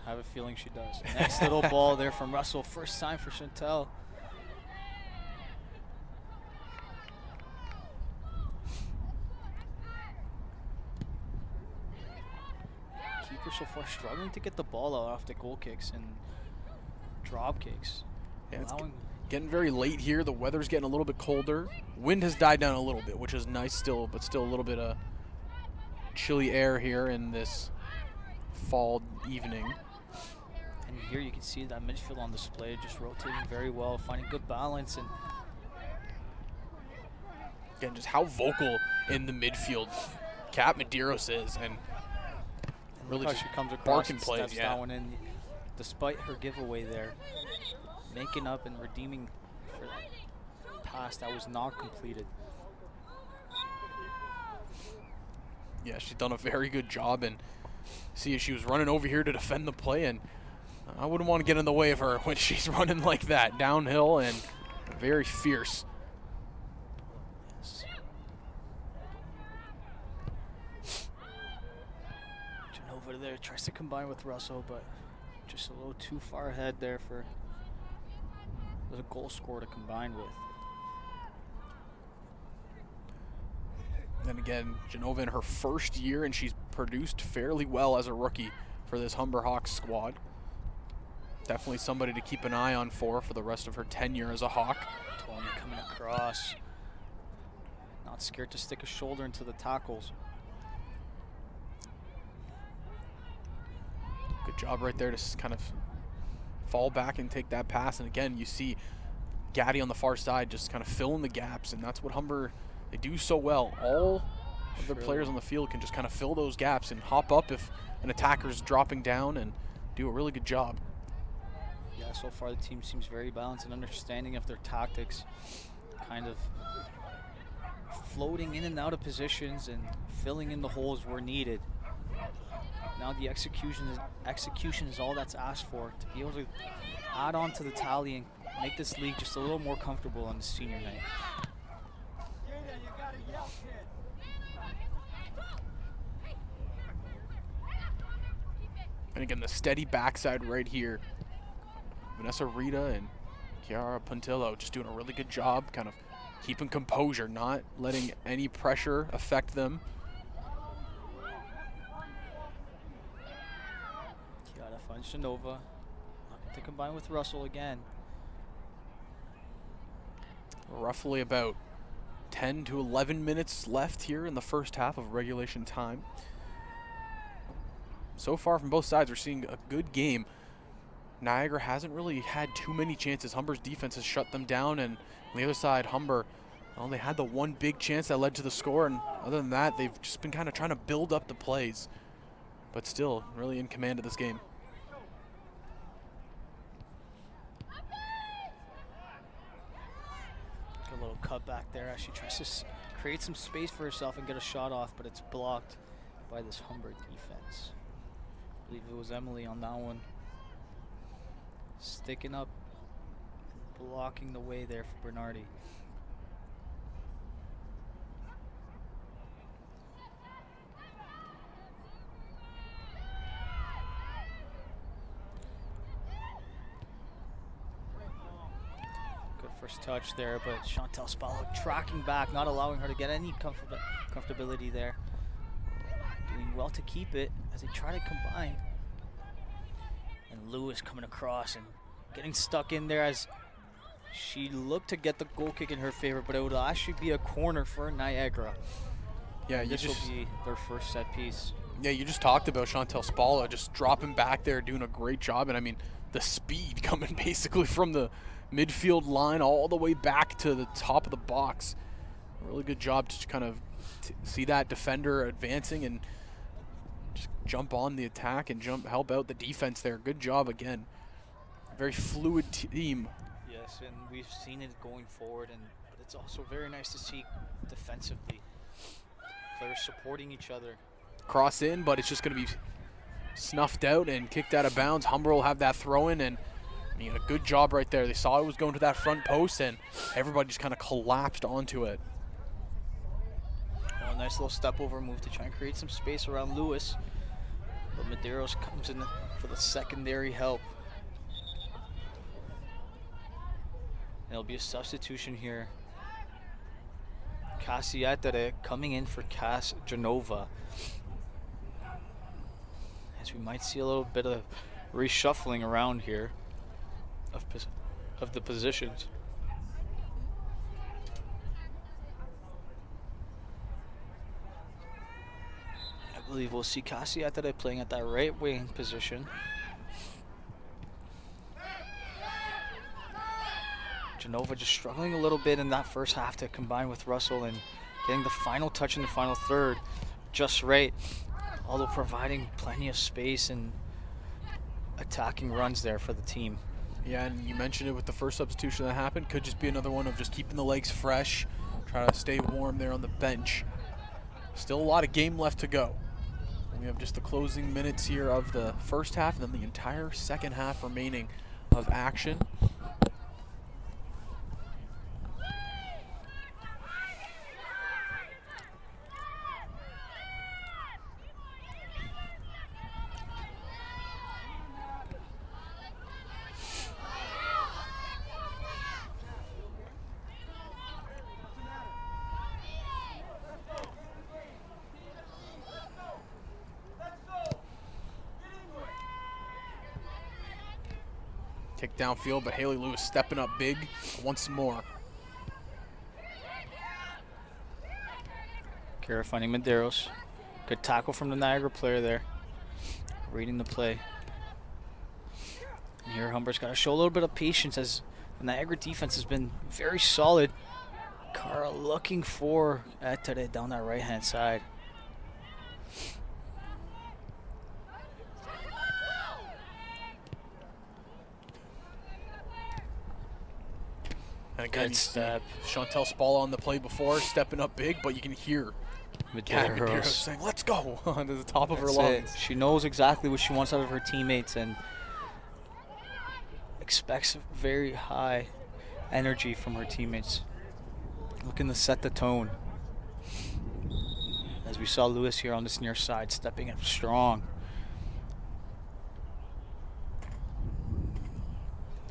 Speaker 3: I have a feeling she does. Nice little ball there from Russell. First time for Chantel. Keeper so far struggling to get the ball out off the goal kicks and drop kicks.
Speaker 2: Yeah, it's getting very late here. The weather's getting a little bit colder. Wind has died down a little bit, which is nice still, but still a little bit of chilly air here in this fall evening.
Speaker 3: And here you can see that midfield on display, just rotating very well, finding good balance. And
Speaker 2: again, just how vocal in the midfield Kat Medeiros is, and really just
Speaker 3: she comes across
Speaker 2: barking
Speaker 3: and
Speaker 2: plays.
Speaker 3: steps
Speaker 2: Yeah.
Speaker 3: that one in, despite her giveaway there, making up and redeeming for that pass that was not completed.
Speaker 2: Yeah, she's done a very good job, and see, she was running over here to defend the play, and I wouldn't want to get in the way of her when she's running like that, downhill and very fierce.
Speaker 3: Yes. Genova there tries to combine with Russell, but just a little too far ahead there for the goal scorer to combine with.
Speaker 2: And again, Genova in her first year, and she's produced fairly well as a rookie for this Humber Hawks squad. Definitely somebody to keep an eye on for the rest of her tenure as a Hawk.
Speaker 3: Tony coming across. Not scared to stick a shoulder into the tackles.
Speaker 2: Good job right there to kind of fall back and take that pass. And again, you see Gaddy on the far side just kind of filling the gaps, and that's what Humber, they do so well. All of their players on the field can just kind of fill those gaps and hop up if an attacker's dropping down and do a really good job.
Speaker 3: Yeah, so far the team seems very balanced and understanding of their tactics, kind of floating in and out of positions and filling in the holes where needed. Now the execution is all that's asked for, to be able to add on to the tally and make this league just a little more comfortable on the senior night.
Speaker 2: And again, the steady backside right here. Vanessa Rita and Chiara Puntillo just doing a really good job, kind of keeping composure, not letting any pressure affect them.
Speaker 3: Chiara finds Genova, looking to combine with Russell again.
Speaker 2: Roughly about 10 to 11 minutes left here in the first half of regulation time. So far from both sides, we're seeing a good game. Niagara hasn't really had too many chances. Humber's defense has shut them down, and on the other side, Humber, well, they had the one big chance that led to the score, and other than that, they've just been kind of trying to build up the plays, but still really in command of this game.
Speaker 3: A little cut back there as she tries to create some space for herself and get a shot off, but it's blocked by this Humber defense. I believe it was Emily on that one. Sticking up, blocking the way there for Bernardi. Good first touch there, but Chantel Spallo tracking back, not allowing her to get any comfortability there. Doing well to keep it as they try to combine. And Lewis coming across and getting stuck in there as she looked to get the goal kick in her favor, but it would actually be a corner for Niagara.
Speaker 2: Yeah,
Speaker 3: This will be their first set piece.
Speaker 2: Yeah, you just talked about Chantel Spallo just dropping back there, doing a great job, and I mean the speed coming basically from the midfield line all the way back to the top of the box. A really good job to kind of see that defender advancing and just jump on the attack and help out the defense there. Good job again. Very fluid team.
Speaker 3: Yes, and we've seen it going forward, but it's also very nice to see defensively players supporting each other.
Speaker 2: Cross in, but it's just going to be snuffed out and kicked out of bounds. Humber will have that throw in, and a good job right there. They saw it was going to that front post, and everybody just kind of collapsed onto it.
Speaker 3: A nice little step over move to try and create some space around Lewis. But Medeiros comes in for the secondary help. And it'll be a substitution here. Cassiatere coming in for Cass Genova. As we might see a little bit of reshuffling around here of the positions. I believe we'll see Cassiatere playing at that right wing position. Genova just struggling a little bit in that first half to combine with Russell and getting the final touch in the final third just right, although providing plenty of space and attacking runs there for the team.
Speaker 2: Yeah, and you mentioned it with the first substitution that happened. Could just be another one of just keeping the legs fresh, trying to stay warm there on the bench. Still a lot of game left to go. We have just the closing minutes here of the first half and then the entire second half remaining of action. Kick downfield, but Haley Lewis stepping up big once more.
Speaker 3: Kara finding Medeiros. Good tackle from the Niagara player there. Reading the play. And here Humber's got to show a little bit of patience as the Niagara defense has been very solid. Kara looking for Etere down that right-hand side.
Speaker 2: And again,
Speaker 3: Good step.
Speaker 2: Chantel Spalla on the play before, stepping up big, but you can hear Medeiros saying, "Let's go," onto the top of her lungs.
Speaker 3: She knows exactly what she wants out of her teammates and expects very high energy from her teammates. Looking to set the tone. As we saw Lewis here on this near side, stepping up strong.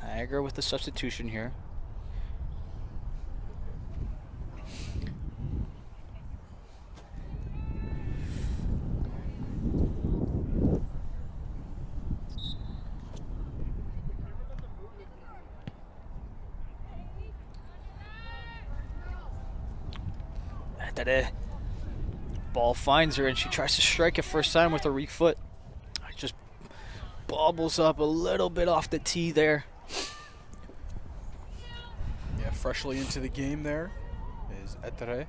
Speaker 3: Niagara with the substitution here. Ball finds her and she tries to strike it first time with her weak foot. Just bobbles up a little bit off the tee there.
Speaker 2: Yeah, freshly into the game there is Etere.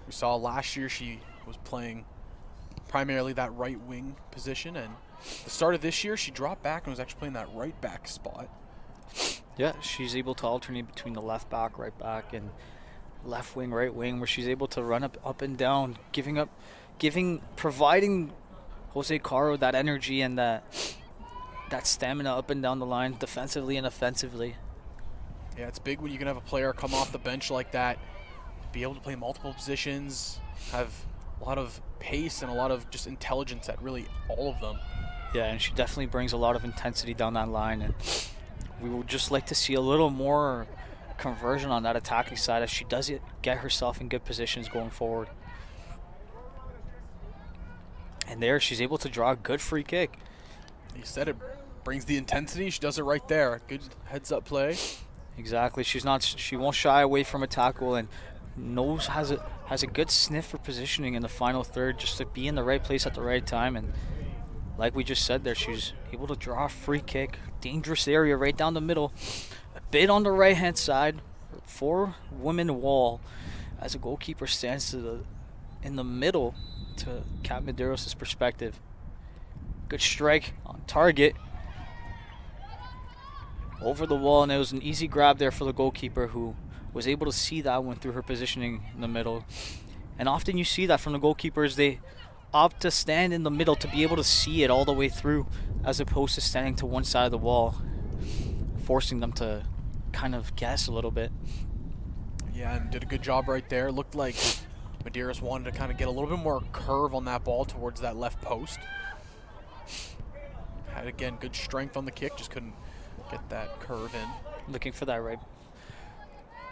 Speaker 2: We saw last year she was playing primarily that right wing position, and the start of this year she dropped back and was actually playing that right back spot.
Speaker 3: Yeah, she's able to alternate between the left back, right back, and left wing, right wing, where she's able to run up and down, providing Jose Caro that energy and that stamina up and down the line, defensively and offensively.
Speaker 2: Yeah, it's big when you can have a player come off the bench like that, be able to play multiple positions, have a lot of pace and a lot of just intelligence at really all of them.
Speaker 3: Yeah, and she definitely brings a lot of intensity down that line, and we would just like to see a little more conversion on that attacking side as she does get herself in good positions going forward. And there, she's able to draw a good free kick.
Speaker 2: You said it brings the intensity. She does it right there. Good heads-up play.
Speaker 3: Exactly. She won't shy away from a tackle and has a good sniff for positioning in the final third, just to be in the right place at the right time. And like we just said there, she's able to draw a free kick. Dangerous area right down the middle. A bit on the right-hand side. 4-woman wall as a goalkeeper stands in the middle to Kat Medeiros' perspective. Good strike on target. Over the wall, and it was an easy grab there for the goalkeeper, who was able to see that one through her positioning in the middle And often you see that from the goalkeepers. They opt to stand in the middle to be able to see it all the way through, as opposed to standing to one side of the wall, forcing them to kind of guess a little bit.
Speaker 2: Yeah, and did a good job right there. Looked like Medeiros wanted to kind of get a little bit more curve on that ball towards that left post. Had, again, good strength on the kick, just couldn't get that curve in.
Speaker 3: Looking for that right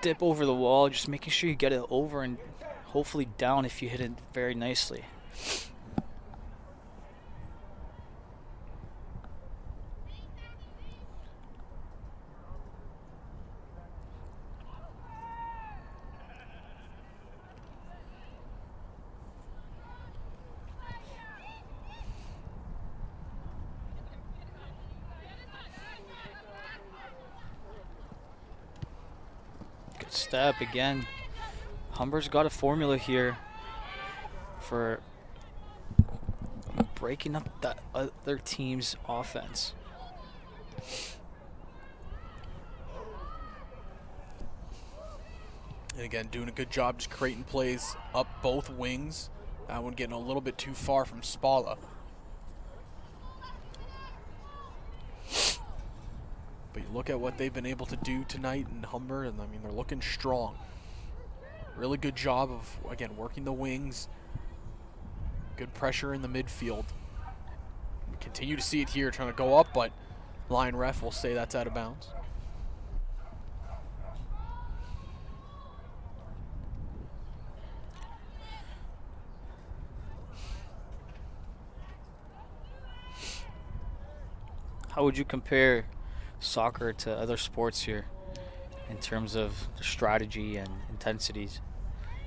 Speaker 3: dip over the wall, just making sure you get it over and hopefully down if you hit it very nicely. Good step again. Humber's got a formula here for breaking up that other team's offense.
Speaker 2: And again, doing a good job just creating plays up both wings. That one getting a little bit too far from Spala. But you look at what they've been able to do tonight in Humber, and I mean, they're looking strong. Really good job of, again, working the wings. Good pressure in the midfield. We continue to see it here, trying to go up, but line ref will say that's out of bounds.
Speaker 3: How would you compare soccer to other sports here in terms of strategy and intensities?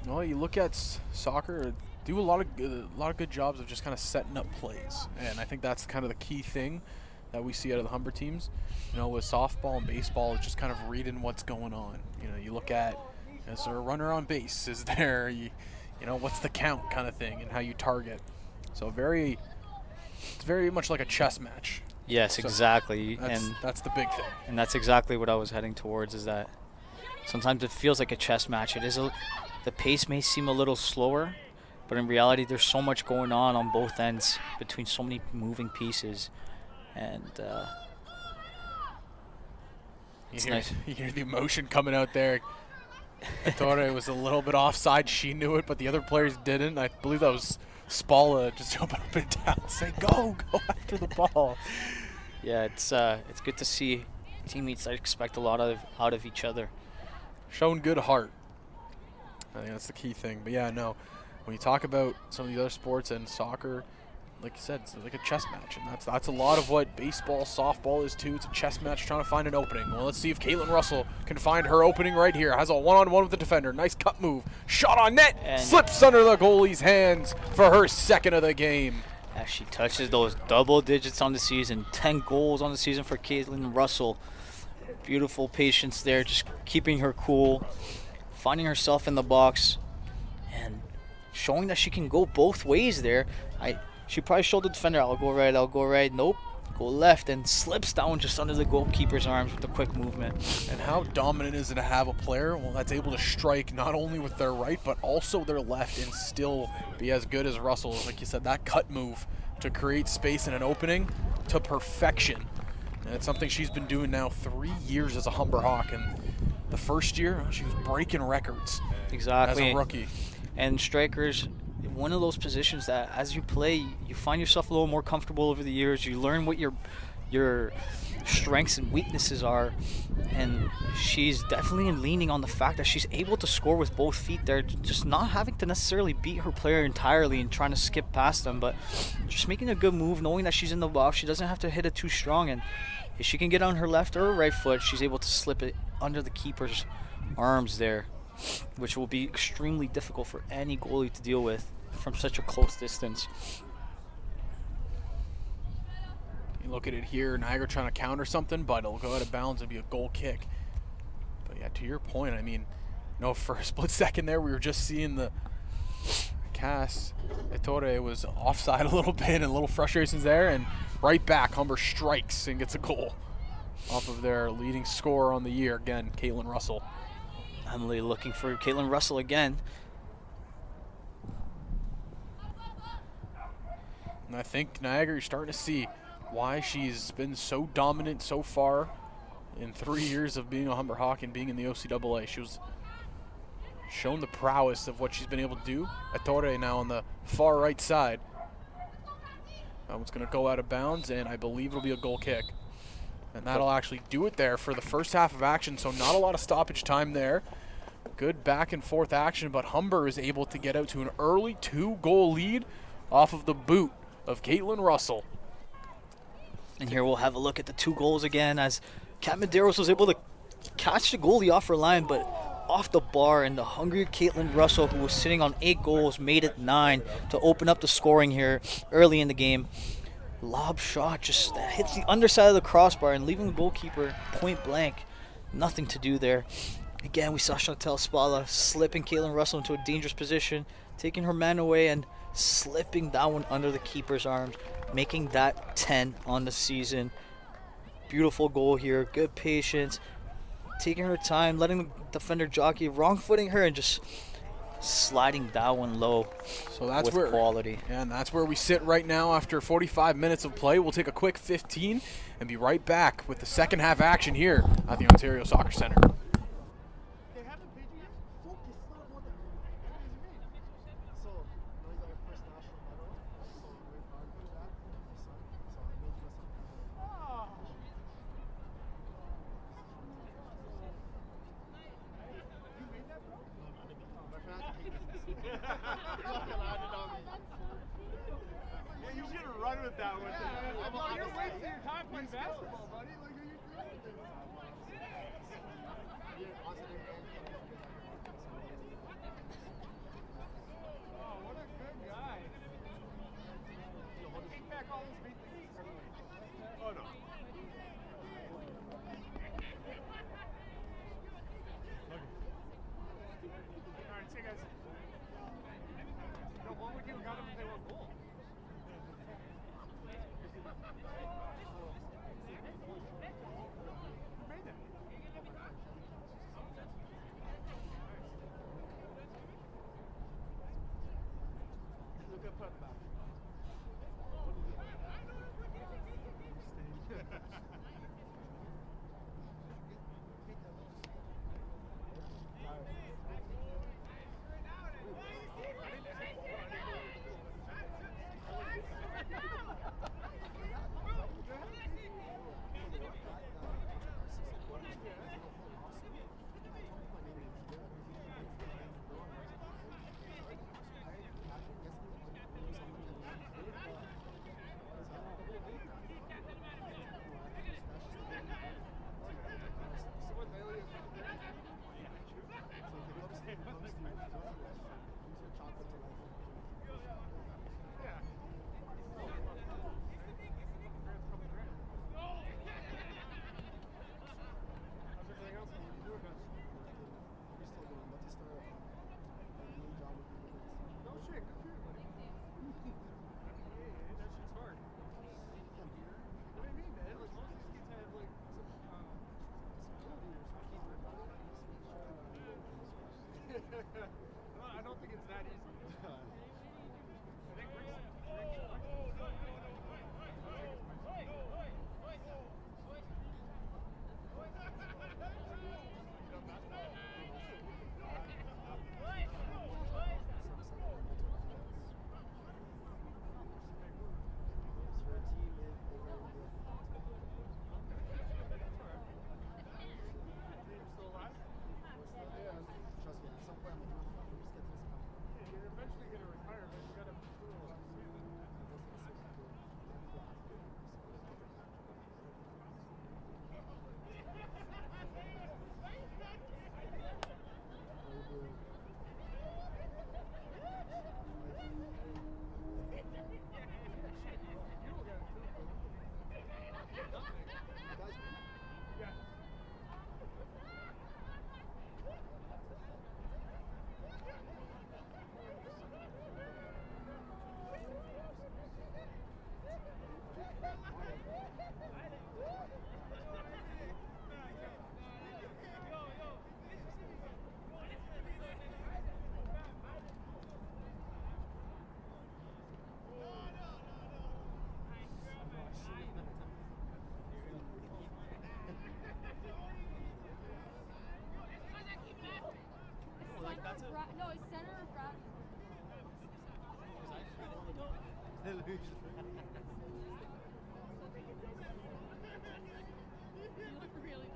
Speaker 2: Well, you look at soccer, do a lot of good jobs of just kind of setting up plays, and I think that's kind of the key thing that we see out of the Humber teams. You know, with softball and baseball, it's just kind of reading what's going on. You know, you look at, is there a runner on base? Is there, you know, what's the count kind of thing, and how you target. So it's very much like a chess match.
Speaker 3: Yes,
Speaker 2: So
Speaker 3: exactly.
Speaker 2: That's the big thing.
Speaker 3: And that's exactly what I was heading towards, is that sometimes it feels like a chess match. The pace may seem a little slower, but in reality there's so much going on both ends between so many moving pieces. And it's nice.
Speaker 2: You hear the emotion coming out there. I thought it was a little bit offside. She knew it, but the other players didn't. I believe that was Spala just jumping up and down, saying, go after the ball.
Speaker 3: Yeah, it's good to see teammates that expect a lot out of each other.
Speaker 2: Showing good heart. I think that's the key thing. But yeah, no, when you talk about some of the other sports and soccer, like you said, it's like a chess match, and that's a lot of what baseball, softball is too. It's a chess match trying to find an opening. Well, let's see if Caitlin Russell can find her opening right here. Has a one-on-one with the defender. Nice cut move. Shot on net.
Speaker 3: And
Speaker 2: slips under the goalie's hands for her second of the game.
Speaker 3: As she touches those double digits on the season, 10 goals on the season for Caitlin Russell. Beautiful patience there, just keeping her cool, finding herself in the box, and showing that she can go both ways there. She probably showed the defender, I'll go right. Nope, go left, and slips down just under the goalkeeper's arms with a quick movement.
Speaker 2: And how dominant is it to have a player, well, that's able to strike not only with their right, but also their left, and still be as good as Russell. Like you said, that cut move to create space and an opening to perfection. And it's something she's been doing now 3 years as a Humber Hawk, and the first year she was breaking records
Speaker 3: Exactly.
Speaker 2: as a rookie.
Speaker 3: And strikers, one of those positions that as you play, you find yourself a little more comfortable over the years. You learn what your strengths and weaknesses are, and she's definitely leaning on the fact that she's able to score with both feet there, just not having to necessarily beat her player entirely and trying to skip past them, but just making a good move, knowing that she's in the box. She doesn't have to hit it too strong, and if she can get on her left or her right foot, she's able to slip it under the keeper's arms there, which will be extremely difficult for any goalie to deal with from such a close distance.
Speaker 2: You look at it here, Niagara trying to counter something, but it'll go out of bounds and be a goal kick. But yeah, to your point, I mean, you know, for a split second there, we were just seeing the cast. Ettore was offside a little bit and a little frustrations there, and right back, Humber strikes and gets a goal off of their leading scorer on the year, again, Caitlin Russell.
Speaker 3: Emily looking for Caitlin Russell again.
Speaker 2: And I think Niagara, you're starting to see why she's been so dominant so far in 3 years of being a Humber Hawk and being in the OCAA. She was shown the prowess of what she's been able to do. Ettore now on the far right side. That one's going to go out of bounds, and I believe it'll be a goal kick. And that'll actually do it there for the first half of action, so not a lot of stoppage time there. Good back and forth action, but Humber is able to get out to an early 2-goal lead off of the boot of Caitlin Russell.
Speaker 3: And here we'll have a look at the 2 goals again, as Kat Medeiros was able to catch the goalie off her line, but off the bar, and the hungry Caitlin Russell, who was sitting on 8 goals, made it 9 to open up the scoring here early in the game. Lob shot just hits the underside of the crossbar and leaving the goalkeeper point blank. Nothing to do there. Again, we saw Chantel Spala slipping Caitlin Russell into a dangerous position, taking her man away and slipping that one under the keeper's arms, making that 10 on the season. Beautiful goal here, good patience, taking her time, letting the defender jockey, wrong footing her, and just sliding that one low.
Speaker 2: So that's
Speaker 3: with quality.
Speaker 2: Yeah, and that's where we sit right now after 45 minutes of play. We'll take a quick 15 and be right back with the second half action here at the Ontario Soccer Centre.
Speaker 4: I don't think it's that easy.
Speaker 5: No, it's center or Brad. You look really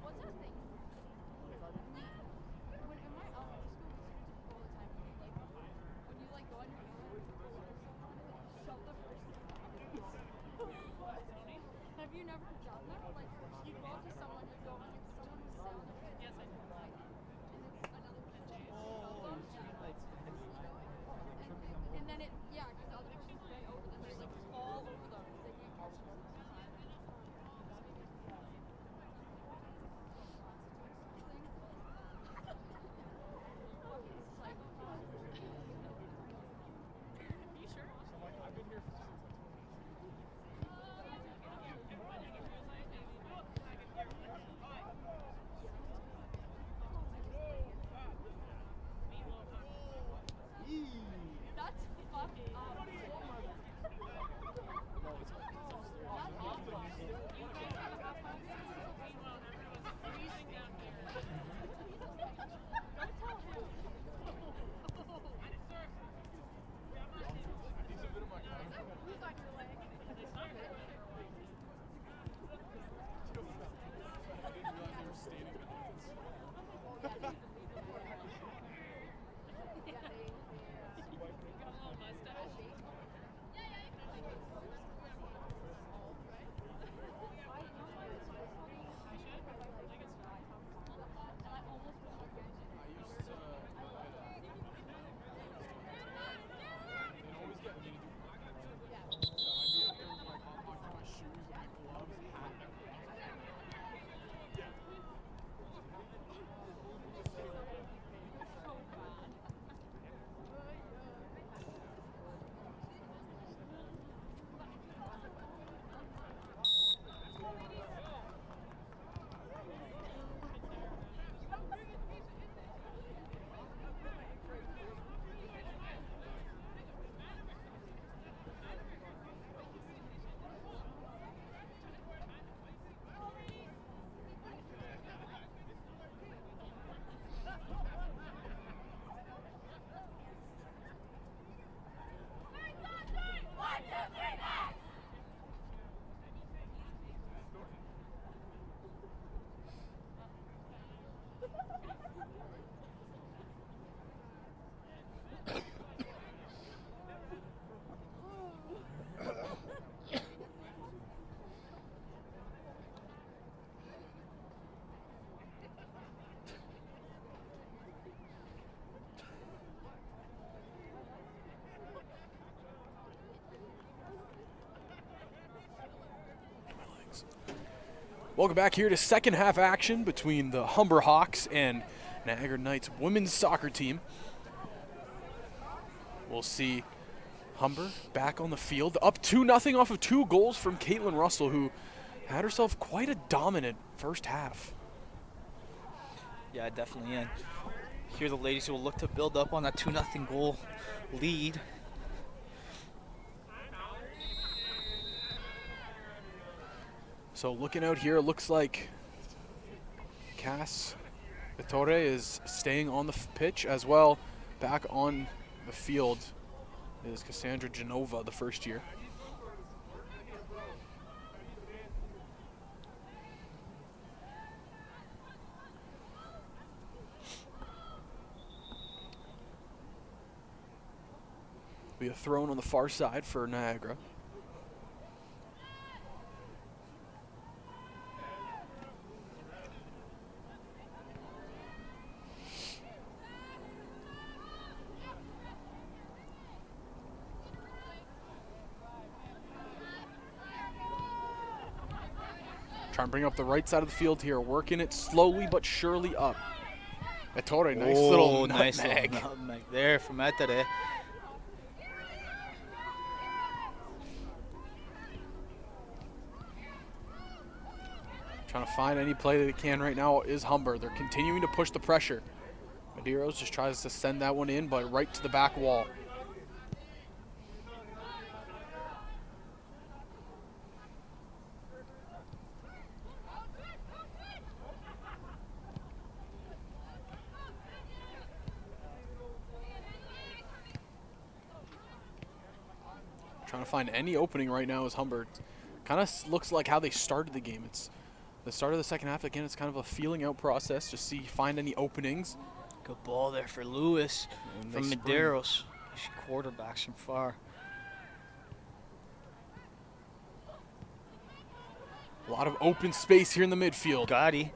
Speaker 5: What's that thing? When in my school, we used to do all the time. When you like go on your phone, shove the person. Have you never done that? Like you go up to someone, you go like someone who's sound. Yes, I do. And it's another person. And then it, yeah, because the other person's bent over them, they like fall over them. They can't catch them. That's fucked up.
Speaker 2: Welcome back here to second half action between the Humber Hawks and Niagara Knights women's soccer team. We'll see Humber back on the field, up 2-0 off of 2 goals from Caitlin Russell, who had herself quite a dominant first half.
Speaker 3: Yeah, definitely. And here the ladies will look to build up on that 2-0 goal lead.
Speaker 2: So looking out here, it looks like Cass Vittore is staying on the pitch as well. Back on the field is Cassandra Genova, the first year. Be a throw on the far side for Niagara. Trying to bring up the right side of the field here, working it slowly but surely up. Ettore, nice little nutmeg.
Speaker 3: Nutmeg there from Ettore.
Speaker 2: Trying to find any play that they can right now is Humber. They're continuing to push the pressure. Medeiros just tries to send that one in, but right to the back wall. Trying to find any opening right now is Humber. Kind of looks like how they started the game. It's the start of the second half. Again, it's kind of a feeling out process to find any openings.
Speaker 3: Good ball there for Lewis
Speaker 2: And
Speaker 3: from
Speaker 2: they
Speaker 3: Medeiros. She quarterbacks from far.
Speaker 2: A lot of open space here in the midfield.
Speaker 3: Gotti.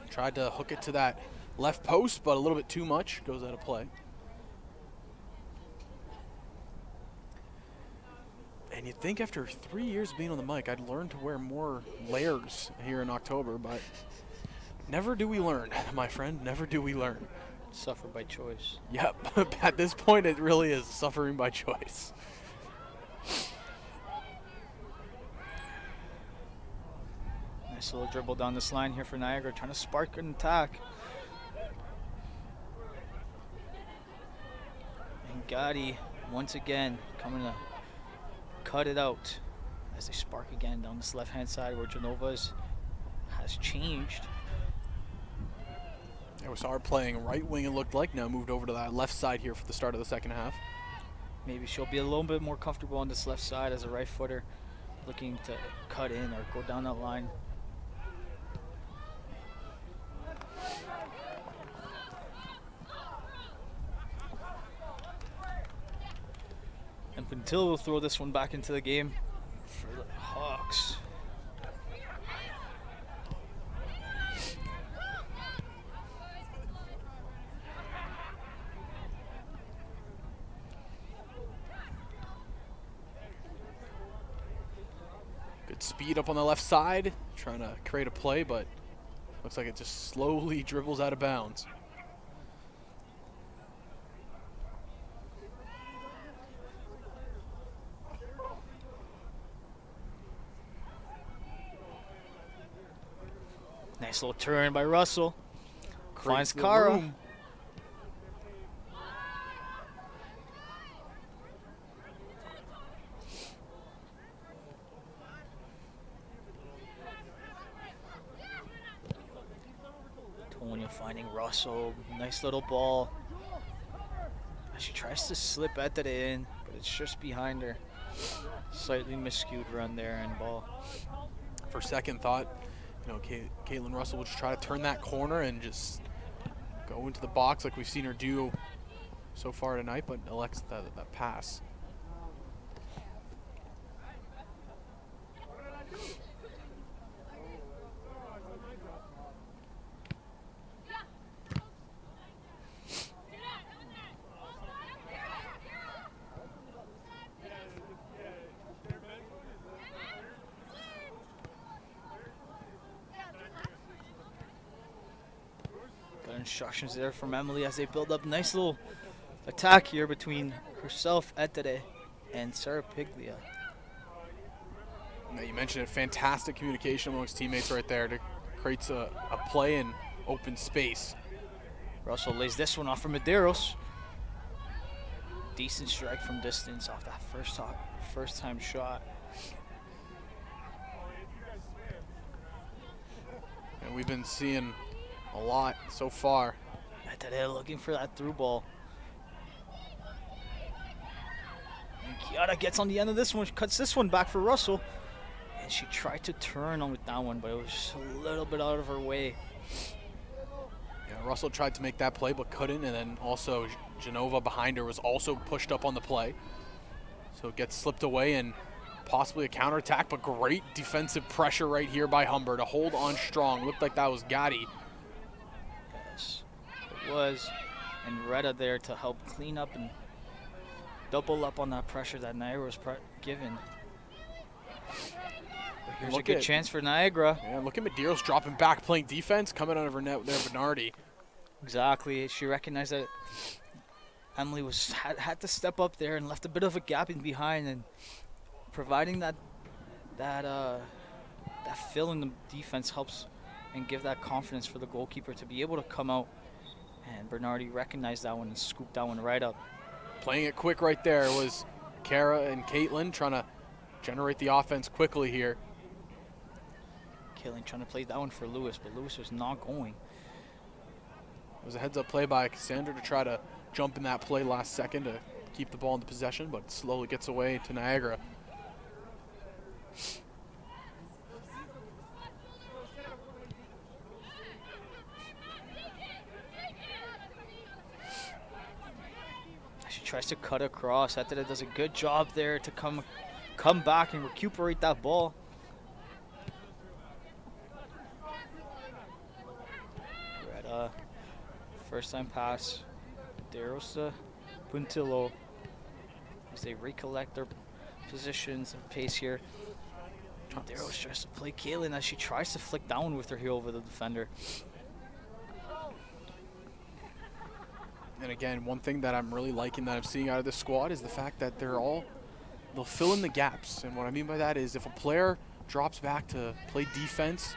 Speaker 2: Tried to hook it to that left post, but a little bit too much. Goes out of play. And you'd think after 3 years of being on the mic, I'd learn to wear more layers here in October, but never do we learn, my friend. Never do we learn.
Speaker 3: Suffer by choice.
Speaker 2: Yep, at this point, it really is suffering by choice.
Speaker 3: Nice little dribble down this line here for Niagara, trying to spark an attack. And Gotti, once again, coming to cut it out as they spark again down this left-hand side where Genova's has changed.
Speaker 2: Yeah, we saw her playing right wing, it looked like. Now moved over to that left side here for the start of the second half.
Speaker 3: Maybe she'll be a little bit more comfortable on this left side as a right footer, looking to cut in or go down that line. And Pintillo will throw this one back into the game for the Hawks.
Speaker 2: Good speed up on the left side, trying to create a play, but looks like it just slowly dribbles out of bounds.
Speaker 3: Nice little turn by Russell. Finds
Speaker 2: Creates the
Speaker 3: Kara.
Speaker 2: room.
Speaker 3: Tonya finding Russell. Nice little ball. She tries to slip at that in, but it's just behind her. Slightly miscued run there and ball.
Speaker 2: For second thought, you know, Caitlin Russell will just try to turn that corner and just go into the box like we've seen her do so far tonight, but elects that pass.
Speaker 3: Got instructions there from Emily as they build up. Nice little attack here between herself, Ettore, and Sarah Piglia.
Speaker 2: Now you mentioned it, fantastic communication amongst teammates right there to create a play in open space.
Speaker 3: Russell lays this one off for Medeiros. decent strike from distance off that first time shot.
Speaker 2: And we've been seeing a lot so far.
Speaker 3: They're looking for that through ball. And Kiara gets on the end of this one. She cuts this one back for Russell. And she tried to turn on with that one, but it was just a little bit out of her way.
Speaker 2: Yeah, Russell tried to make that play but couldn't, and then also Genova behind her was also pushed up on the play. So it gets slipped away and possibly a counterattack, but great defensive pressure right here by Humber to hold on strong. Looked like that was Gotti.
Speaker 3: Yes, it was. And Retta there to help clean up and double up on that pressure that Niagara was given. But here's a good chance for Niagara.
Speaker 2: Yeah, look at Medeiros dropping back, playing defense, coming out of her net there, Bernardi.
Speaker 3: Exactly. She recognized that Emily had to step up there and left a bit of a gap in behind, and providing that fill in the defense helps and give that confidence for the goalkeeper to be able to come out. And Bernardi recognized that one and scooped that one right up.
Speaker 2: Playing it quick right there was Kara and Caitlin trying to generate the offense quickly here.
Speaker 3: Caitlin trying to play that one for Lewis, but Lewis was not going.
Speaker 2: It was a heads-up play by Cassandra to try to jump in that play last second to keep the ball in the possession, but it slowly gets away to Niagara.
Speaker 3: She tries to cut across. Ateta does a good job there to come back and recuperate that ball. Retta, first time pass. Derosa Puntillo as they recollect their positions and pace here. Deros tries to play Caitlin as she tries to flick down with her heel over the defender.
Speaker 2: And again, one thing that I'm really liking that I'm seeing out of this squad is the fact that they'll fill in the gaps. And what I mean by that is if a player drops back to play defense,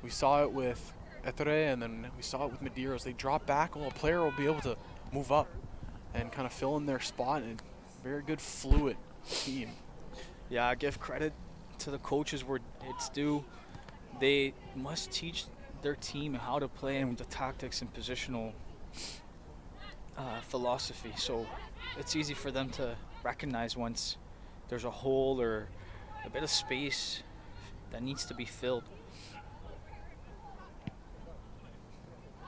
Speaker 2: we saw it with Etere and then we saw it with Medeiros. They drop back, well, a player will be able to move up and kind of fill in their spot, and very good fluid team.
Speaker 3: Yeah, I give credit to the coaches where it's due. They must teach their team how to play and the tactics and positional philosophy. So it's easy for them to recognize once there's a hole or a bit of space that needs to be filled.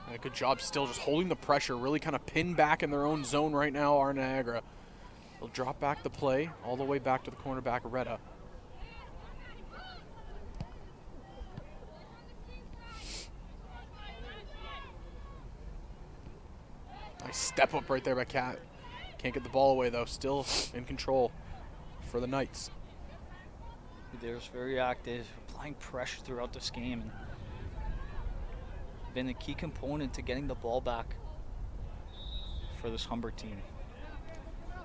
Speaker 2: And a good job still just holding the pressure, really kind of pinned back in their own zone right now are Niagara. They'll drop back the play all the way back to the cornerback, Retta. Nice step up right there by Kat. Can't get the ball away though, still in control for the Knights.
Speaker 3: They're very active, applying pressure throughout this game, and been a key component to getting the ball back for this Humber team.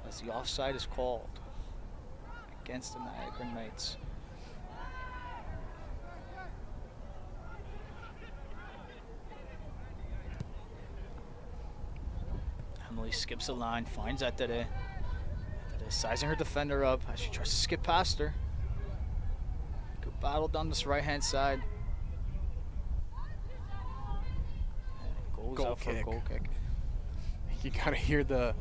Speaker 3: As the offside is called against the Niagara Knights. Emily skips the line, finds Atete. Atete sizing her defender up as she tries to skip past her. Good battle down this right-hand side. And it goes out for a goal kick.
Speaker 2: You kind of hear the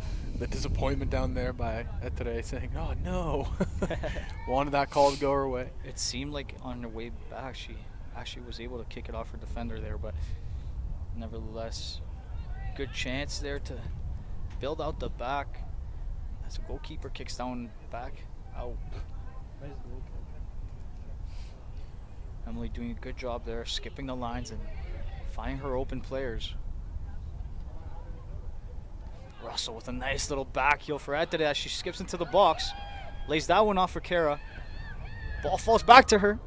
Speaker 2: disappointment down there by Etere saying, oh no. Wanted that call to go her way.
Speaker 3: It seemed like on her way back she actually was able to kick it off her defender there, but nevertheless, good chance there to build out the back as the goalkeeper kicks down back out. Emily doing a good job there, skipping the lines and finding her open players. Russell with a nice little back heel for Atete as she skips into the box. Lays that one off for Kara. Ball falls back to her.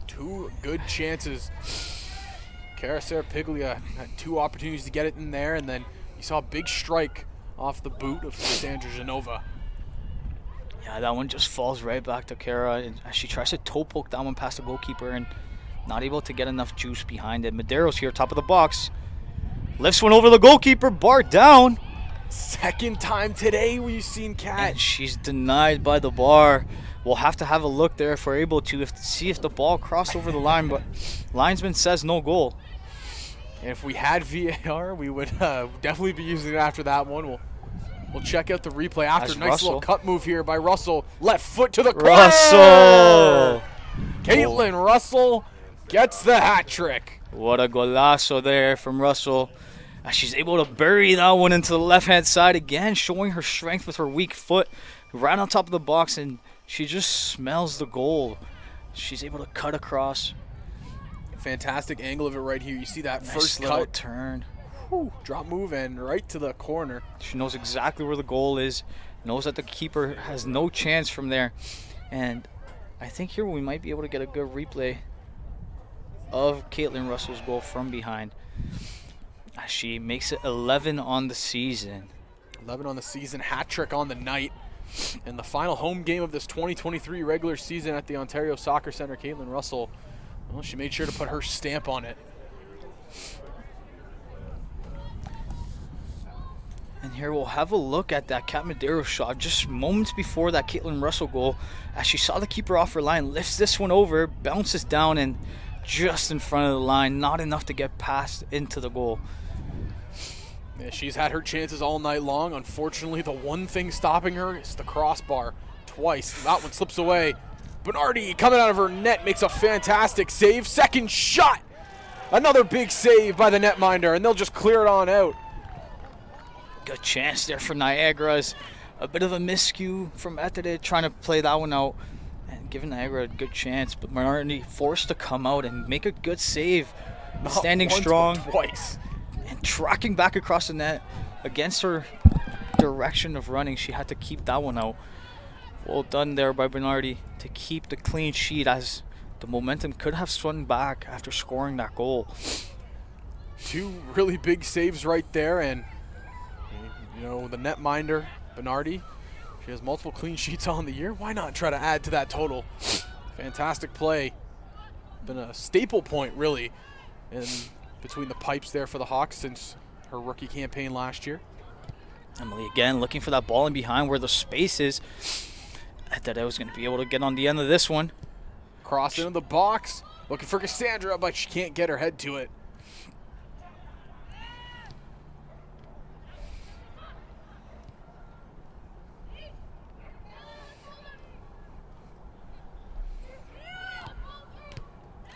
Speaker 2: Two good chances. Kara Serapiglia had two opportunities to get it in there, and then you saw a big strike off the boot of Cassandra Genova.
Speaker 3: Yeah, that one just falls right back to Kara as she tries to toe poke that one past the goalkeeper and not able to get enough juice behind it. Medeiros here, top of the box. Lifts one over the goalkeeper, bar down.
Speaker 2: Second time today we've seen Kat.
Speaker 3: And she's denied by the bar. We'll have to have a look there if we're able to see if the ball crossed over the line, but linesman says no goal.
Speaker 2: And if we had VAR, we would definitely be using it after that one. We'll check out the replay after.
Speaker 3: That's
Speaker 2: Nice
Speaker 3: Russell.
Speaker 2: little cut move here by Russell. Left foot to the corner.
Speaker 3: Russell!
Speaker 2: Caitlin Russell gets the hat trick.
Speaker 3: What a golazo there from Russell. As she's able to bury that one into the left-hand side again, showing her strength with her weak foot right on top of the box, and she just smells the goal. She's able to cut across.
Speaker 2: Fantastic angle of it right here. You see that
Speaker 3: Nice
Speaker 2: first
Speaker 3: little
Speaker 2: cut.
Speaker 3: turn.
Speaker 2: Whew, drop move and right to the corner.
Speaker 3: She knows exactly where the goal is, knows that the keeper has no chance from there. And I think here we might be able to get a good replay of Caitlin Russell's goal from behind. As she makes it 11 on the season.
Speaker 2: 11 on the season, hat trick on the night. And the final home game of this 2023 regular season at the Ontario Soccer Centre, Caitlin Russell, well, she made sure to put her stamp on it.
Speaker 3: And here we'll have a look at that Kat Madero shot just moments before that Caitlin Russell goal. As she saw the keeper off her line, lifts this one over, bounces down, and just in front of the line, not enough to get past into the goal.
Speaker 2: Yeah, she's had her chances all night long. Unfortunately, the one thing stopping her is the crossbar. Twice. That one slips away. Bernardi coming out of her net makes a fantastic save. Second shot. Another big save by the netminder, and they'll just clear it on out.
Speaker 3: Good chance there for Niagara. As a bit of a miscue from Etere trying to play that one out and giving Niagara a good chance, but Bernardi forced to come out and make a good save.
Speaker 2: Not
Speaker 3: Standing
Speaker 2: once,
Speaker 3: strong
Speaker 2: but twice.
Speaker 3: and tracking back across the net against her direction of running. She had to keep that one out. Well done there by Bernardi to keep the clean sheet, as the momentum could have swung back after scoring that goal.
Speaker 2: Two really big saves right there, and you know, the netminder, Bernardi, she has multiple clean sheets on the year. Why not try to add to that total? Fantastic play. Been a staple point, really, in between the pipes there for the Hawks since her rookie campaign last year.
Speaker 3: Emily again looking for that ball in behind where the space is. I thought I was going to be able to get on the end of this one.
Speaker 2: Cross into the box, looking for Cassandra, but she can't get her head to it.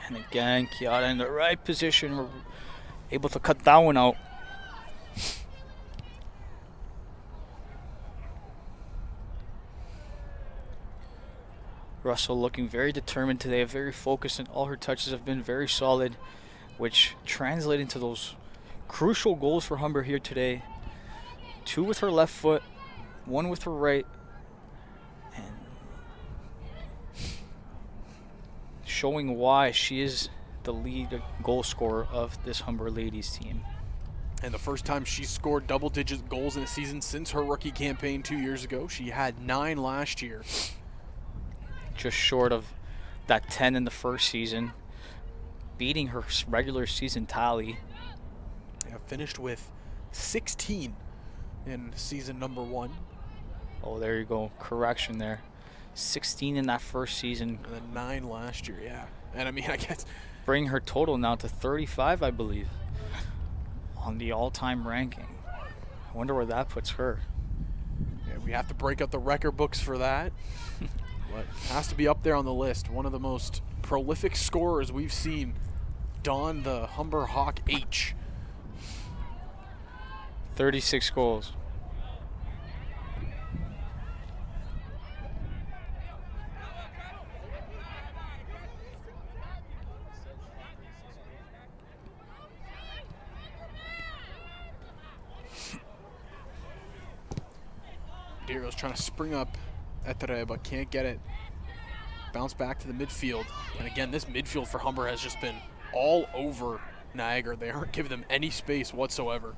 Speaker 3: And again, Kiara in the right position. We're able to cut that one out. Russell looking very determined today, very focused, and all her touches have been very solid, which translate into those crucial goals for Humber here today. 2 with her left foot, 1 with her right, and showing why she is the lead goal scorer of this Humber ladies team.
Speaker 2: And the first time she scored double-digit goals in a season since her rookie campaign 2 years ago. She had 9 last year.
Speaker 3: Just short of that 10 in the first season, beating her regular season tally.
Speaker 2: They have finished with 16 in season number 1.
Speaker 3: Oh, there you go. Correction there. 16 in that first season.
Speaker 2: And then 9 last year, yeah. And I mean, I guess
Speaker 3: Bring her total now to 35, I believe, on the all-time ranking. I wonder where that puts her.
Speaker 2: yeah, we have to break out the record books for that. But has to be up there on the list. One of the most prolific scorers we've seen don the Humber Hawk H.
Speaker 3: 36 goals.
Speaker 2: Diego's trying to spring up Etere, but can't get it. Bounce back to the midfield. And again, this midfield for Humber has just been all over Niagara. They aren't giving them any space whatsoever.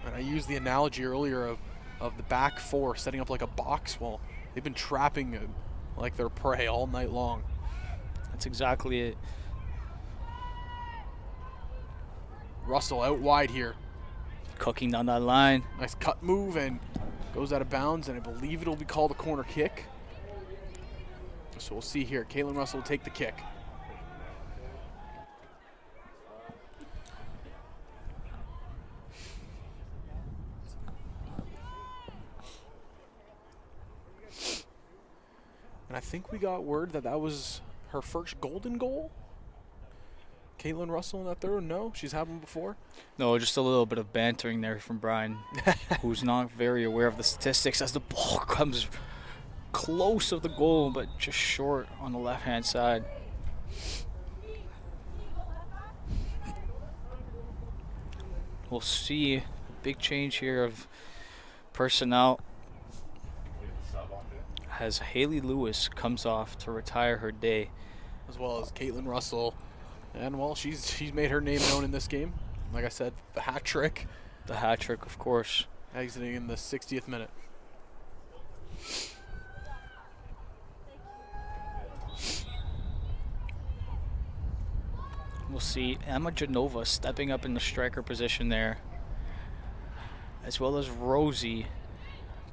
Speaker 2: And I used the analogy earlier of the back 4 setting up like a box. Well, they've been trapping like their prey all night long.
Speaker 3: That's exactly it.
Speaker 2: Russell out wide here.
Speaker 3: cooking down that line.
Speaker 2: Nice cut move and goes out of bounds, and I believe it'll be called a corner kick. So we'll see here. Caitlin Russell will take the kick. And I think we got word that that was her first golden goal. Caitlin Russell in that throw? No, she's had one before.
Speaker 3: No, just a little bit of bantering there from Brian, who's not very aware of the statistics as the ball comes close of the goal, but just short on the left-hand side. We'll see a big change here of personnel as Haley Lewis comes off to retire her day.
Speaker 2: As well as Caitlin Russell. And, well, she's made her name known in this game. Like I said, the hat trick.
Speaker 3: The hat trick, of course.
Speaker 2: Exiting in the 60th minute.
Speaker 3: We'll see Emma Genova stepping up in the striker position there, as well as Rosie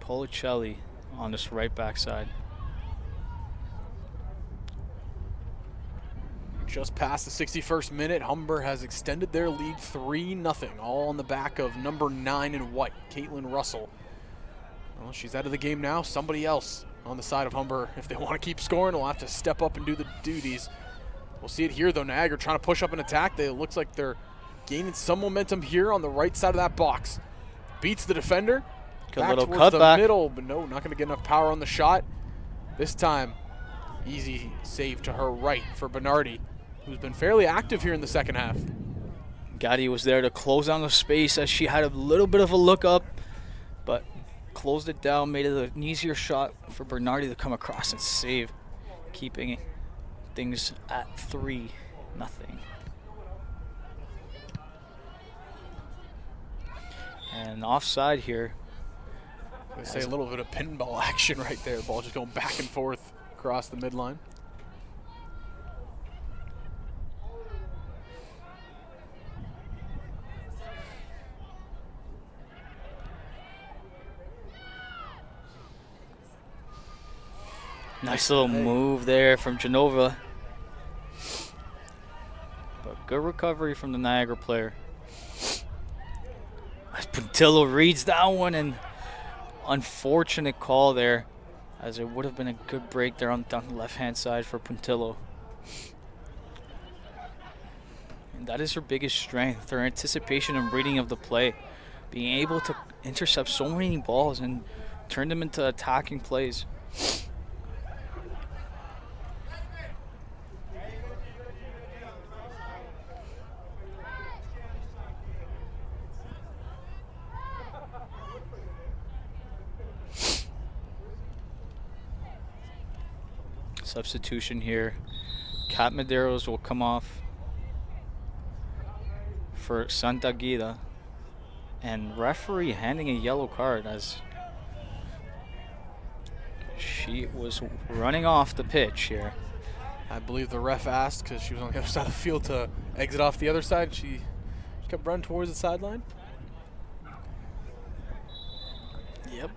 Speaker 3: Policelli on this right back side.
Speaker 2: Just past the 61st minute, Humber has extended their lead 3-0, all on the back of number 9 in white, Caitlin Russell. Well, she's out of the game now. Somebody else on the side of Humber, if they want to keep scoring, will have to step up and do the duties. We'll see it here, though. Niagara trying to push up an attack. It looks like they're gaining some momentum here on the right side of that box. Beats the defender.
Speaker 3: Good
Speaker 2: Back
Speaker 3: little
Speaker 2: towards the
Speaker 3: cutback.
Speaker 2: middle, but no, not going to get enough power on the shot. This time, easy save to her right for Bernardi, who's been fairly active here in the second half.
Speaker 3: Gatti was there to close down the space as she had a little bit of a look up, but closed it down, made it an easier shot for Bernardi to come across and save, keeping things at 3-0. And offside here.
Speaker 2: They say a little bit of pinball action right there. The ball just going back and forth across the midline.
Speaker 3: Nice little move there from Genova. But good recovery from the Niagara player. Puntillo reads that one, and unfortunate call there, as it would have been a good break there on down the left-hand side for Puntillo. And that is her biggest strength, her anticipation and reading of the play. Being able to intercept so many balls and turn them into attacking plays. Substitution here. Kat Medeiros will come off for Santa Guida, and referee handing a yellow card as she was running off the pitch here.
Speaker 2: I believe the ref asked because she was on the other side of the field to exit off the other side. She kept running towards the sideline. Yep.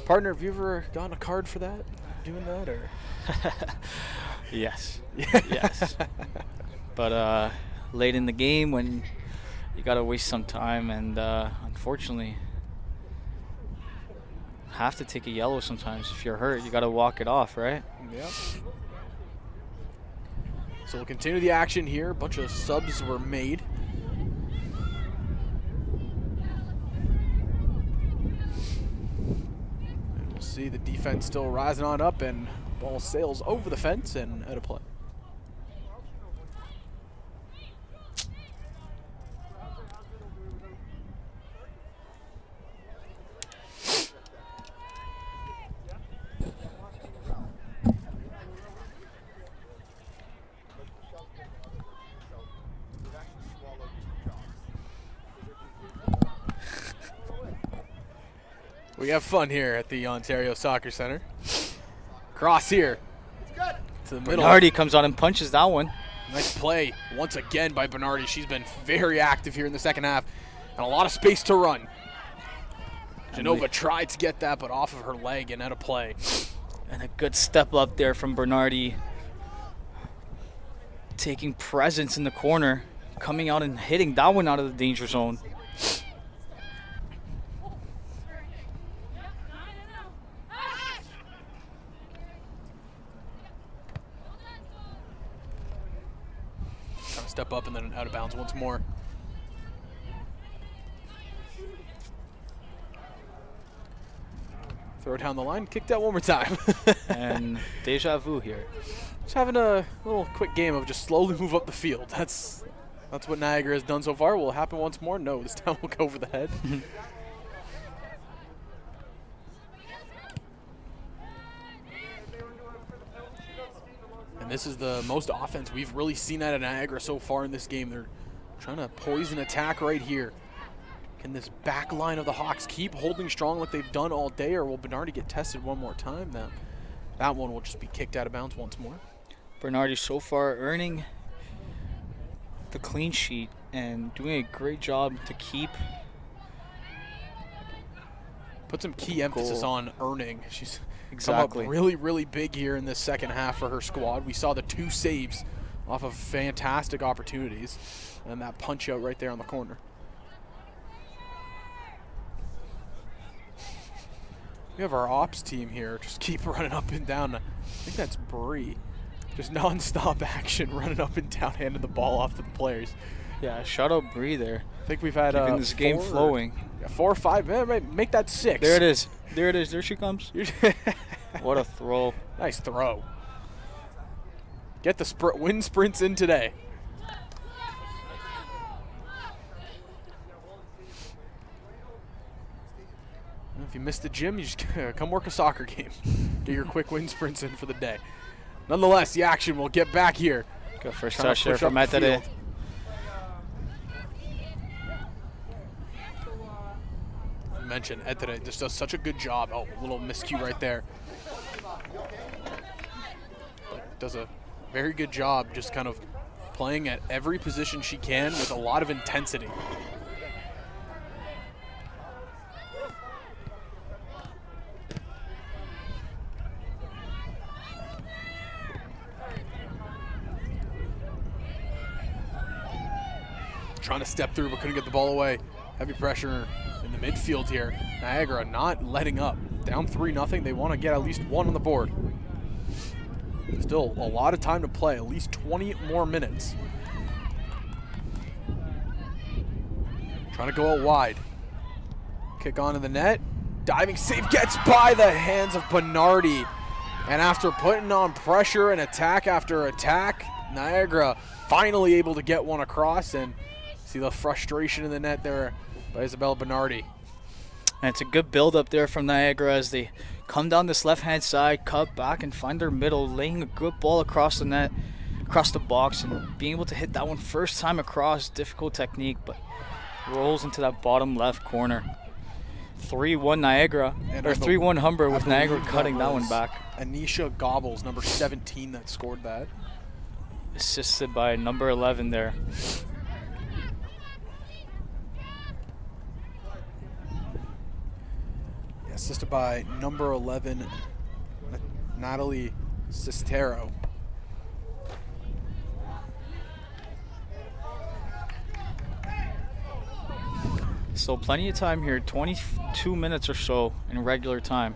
Speaker 2: Partner, have you ever gotten a card for that? Doing that, or?
Speaker 3: Yes. Yes. But late in the game when you got to waste some time, and unfortunately have to take a yellow sometimes. If you're hurt, you got to walk it off, right?
Speaker 2: Yep. So we'll continue the action here. A bunch of subs were made. And we'll see the defense still rising on up, and ball sails over the fence and out of play. We have fun here at the Ontario Soccer Center. Cross here to the middle.
Speaker 3: Bernardi comes on and punches that one.
Speaker 2: Nice play once again by Bernardi. She's been very active here in the second half, and a lot of space to run. Genova tried to get that, but off of her leg and out of play.
Speaker 3: And a good step up there from Bernardi. Taking presence in the corner, coming out and hitting that one out of the danger zone.
Speaker 2: Trying to step up and then out of bounds once more. Throw it down the line, kick that one more time.
Speaker 3: And deja vu here.
Speaker 2: Just having a little quick game of just slowly move up the field. That's what Niagara has done so far. Will it happen once more? No, this time we'll go over the head. And this is the most offense we've really seen out of Niagara so far in this game. They're trying to poison attack right here. Can this back line of the Hawks keep holding strong like they've done all day, or will Bernardi get tested one more time? That one will just be kicked out of bounds once more.
Speaker 3: Bernardi so far earning the clean sheet and doing a great job to keep.
Speaker 2: Put some key emphasis
Speaker 3: Goal.
Speaker 2: on earning. She's
Speaker 3: Exactly.
Speaker 2: come up really, really big here in this second half for her squad. We saw the 2 saves off of fantastic opportunities, and that punch out right there on the corner. We have our ops team here. Just keep running up and down. I think that's Bree. Just non-stop action, running up and down, handing the ball off to the players.
Speaker 3: Yeah, shout out Bree there.
Speaker 2: I think we've had
Speaker 3: Keeping this game flowing.
Speaker 2: 4 or 5. Make that 6.
Speaker 3: There it is. There it is. There she comes. What a throw.
Speaker 2: Nice throw. Get the wind sprints in today. If you missed the gym, you just come work a soccer game. Get your quick wind sprints in for the day. Nonetheless, the action will get back here.
Speaker 3: Good first
Speaker 2: Trying to
Speaker 3: touch there
Speaker 2: push
Speaker 3: from
Speaker 2: up the
Speaker 3: Etere.
Speaker 2: field. I mentioned Etere just does such a good job. Oh, a little miscue right there. But does a very good job just kind of playing at every position she can with a lot of intensity. Trying to step through, but couldn't get the ball away. Heavy pressure in the midfield here. Niagara not letting up. Down 3-0. They want to get at least 1 on the board. Still a lot of time to play. At least 20 more minutes. Trying to go out wide. Kick onto the net. Diving save gets by the hands of Bernardi. And after putting on pressure and attack after attack, Niagara finally able to get one across, and see the frustration in the net there by Isabella Bernardi.
Speaker 3: And it's a good build up there from Niagara as they come down this left-hand side, cut back and find their middle, laying a good ball across the net, across the box, and being able to hit that one first time across. Difficult technique, but rolls into that bottom left corner. 3-1 Niagara,
Speaker 2: And
Speaker 3: or 3-1 Humber with
Speaker 2: I
Speaker 3: Niagara
Speaker 2: believe
Speaker 3: cutting that one
Speaker 2: was
Speaker 3: back.
Speaker 2: Anisha Gobbles, number 17, that scored that.
Speaker 3: Assisted by number 11 there.
Speaker 2: Assisted by number 11, Natalie Sistero.
Speaker 3: So plenty of time here, 22 minutes or so in regular time.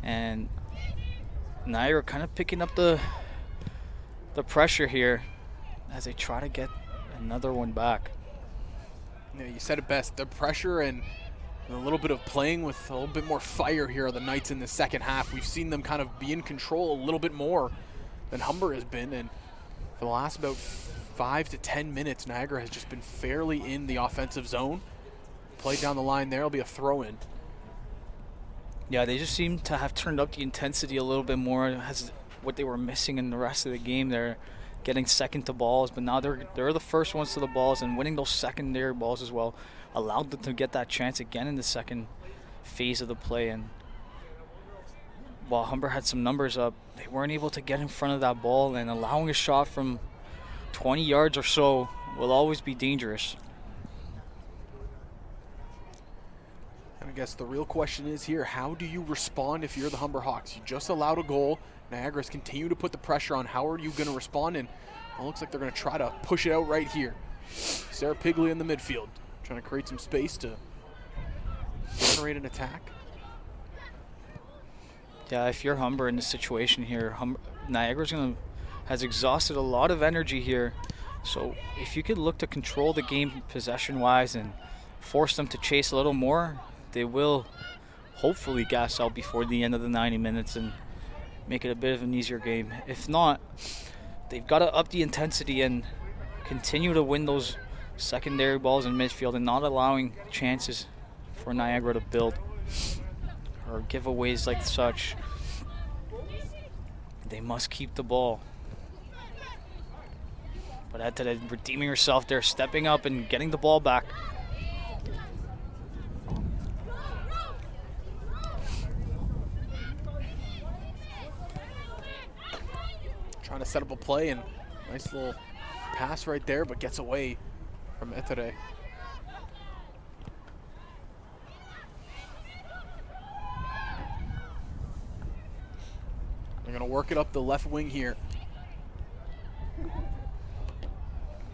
Speaker 3: And Niagara kind of picking up the pressure here as they try to get another one back.
Speaker 2: Yeah, you said it best. The pressure and a little bit of playing with a little bit more fire here are the Knights in the second half. We've seen them kind of be in control a little bit more than Humber has been, and for the last about 5 to 10 minutes, Niagara has just been fairly in the offensive zone. Played down the line there, it'll be a throw-in.
Speaker 3: Yeah, they just seem to have turned up the intensity a little bit more as what they were missing in the rest of the game. They're getting second to balls, but now they're the first ones to the balls, and winning those secondary balls as well allowed them to get that chance again in the second phase of the play. And while Humber had some numbers up, they weren't able to get in front of that ball, and allowing a shot from 20 yards or so will always be dangerous.
Speaker 2: And I guess the real question is here, how do you respond if you're the Humber Hawks? You just allowed a goal. Niagara's continue to put the pressure on. How are you going to respond? And it looks like they're going to try to push it out right here. Sarah Pigley in the midfield, trying to create some space to generate an attack.
Speaker 3: Yeah, if you're Humber in this situation here, Niagara's has exhausted a lot of energy here. So if you could look to control the game possession-wise and force them to chase a little more, they will hopefully gas out before the end of the 90 minutes and make it a bit of an easier game. If not, they've got to up the intensity and continue to win those secondary balls in midfield and not allowing chances for Niagara to build or giveaways like such. They must keep the ball. But Etta redeeming herself there, stepping up and getting the ball back.
Speaker 2: Trying to set up a play and nice little pass right there, but gets away from Etere. They're going to work it up the left wing here.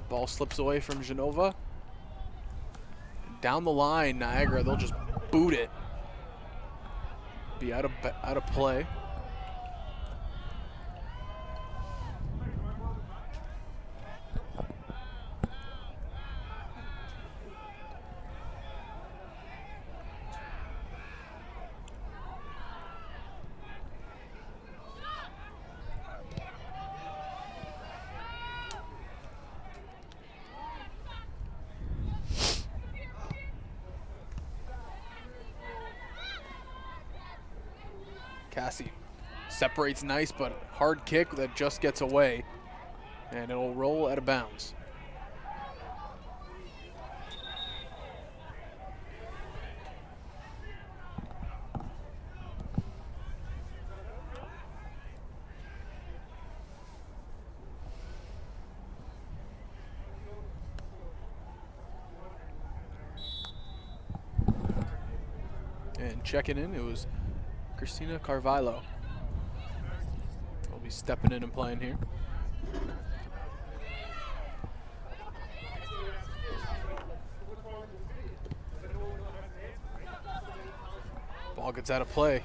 Speaker 2: Ball slips away from Genova. Down the line, Niagara, they'll just boot it. Be out of play. Cassie separates nice, but hard kick that just gets away, and it'll roll out of bounds. And checking in, it was Christina Carvalho will be stepping in and playing here. Ball gets out of play.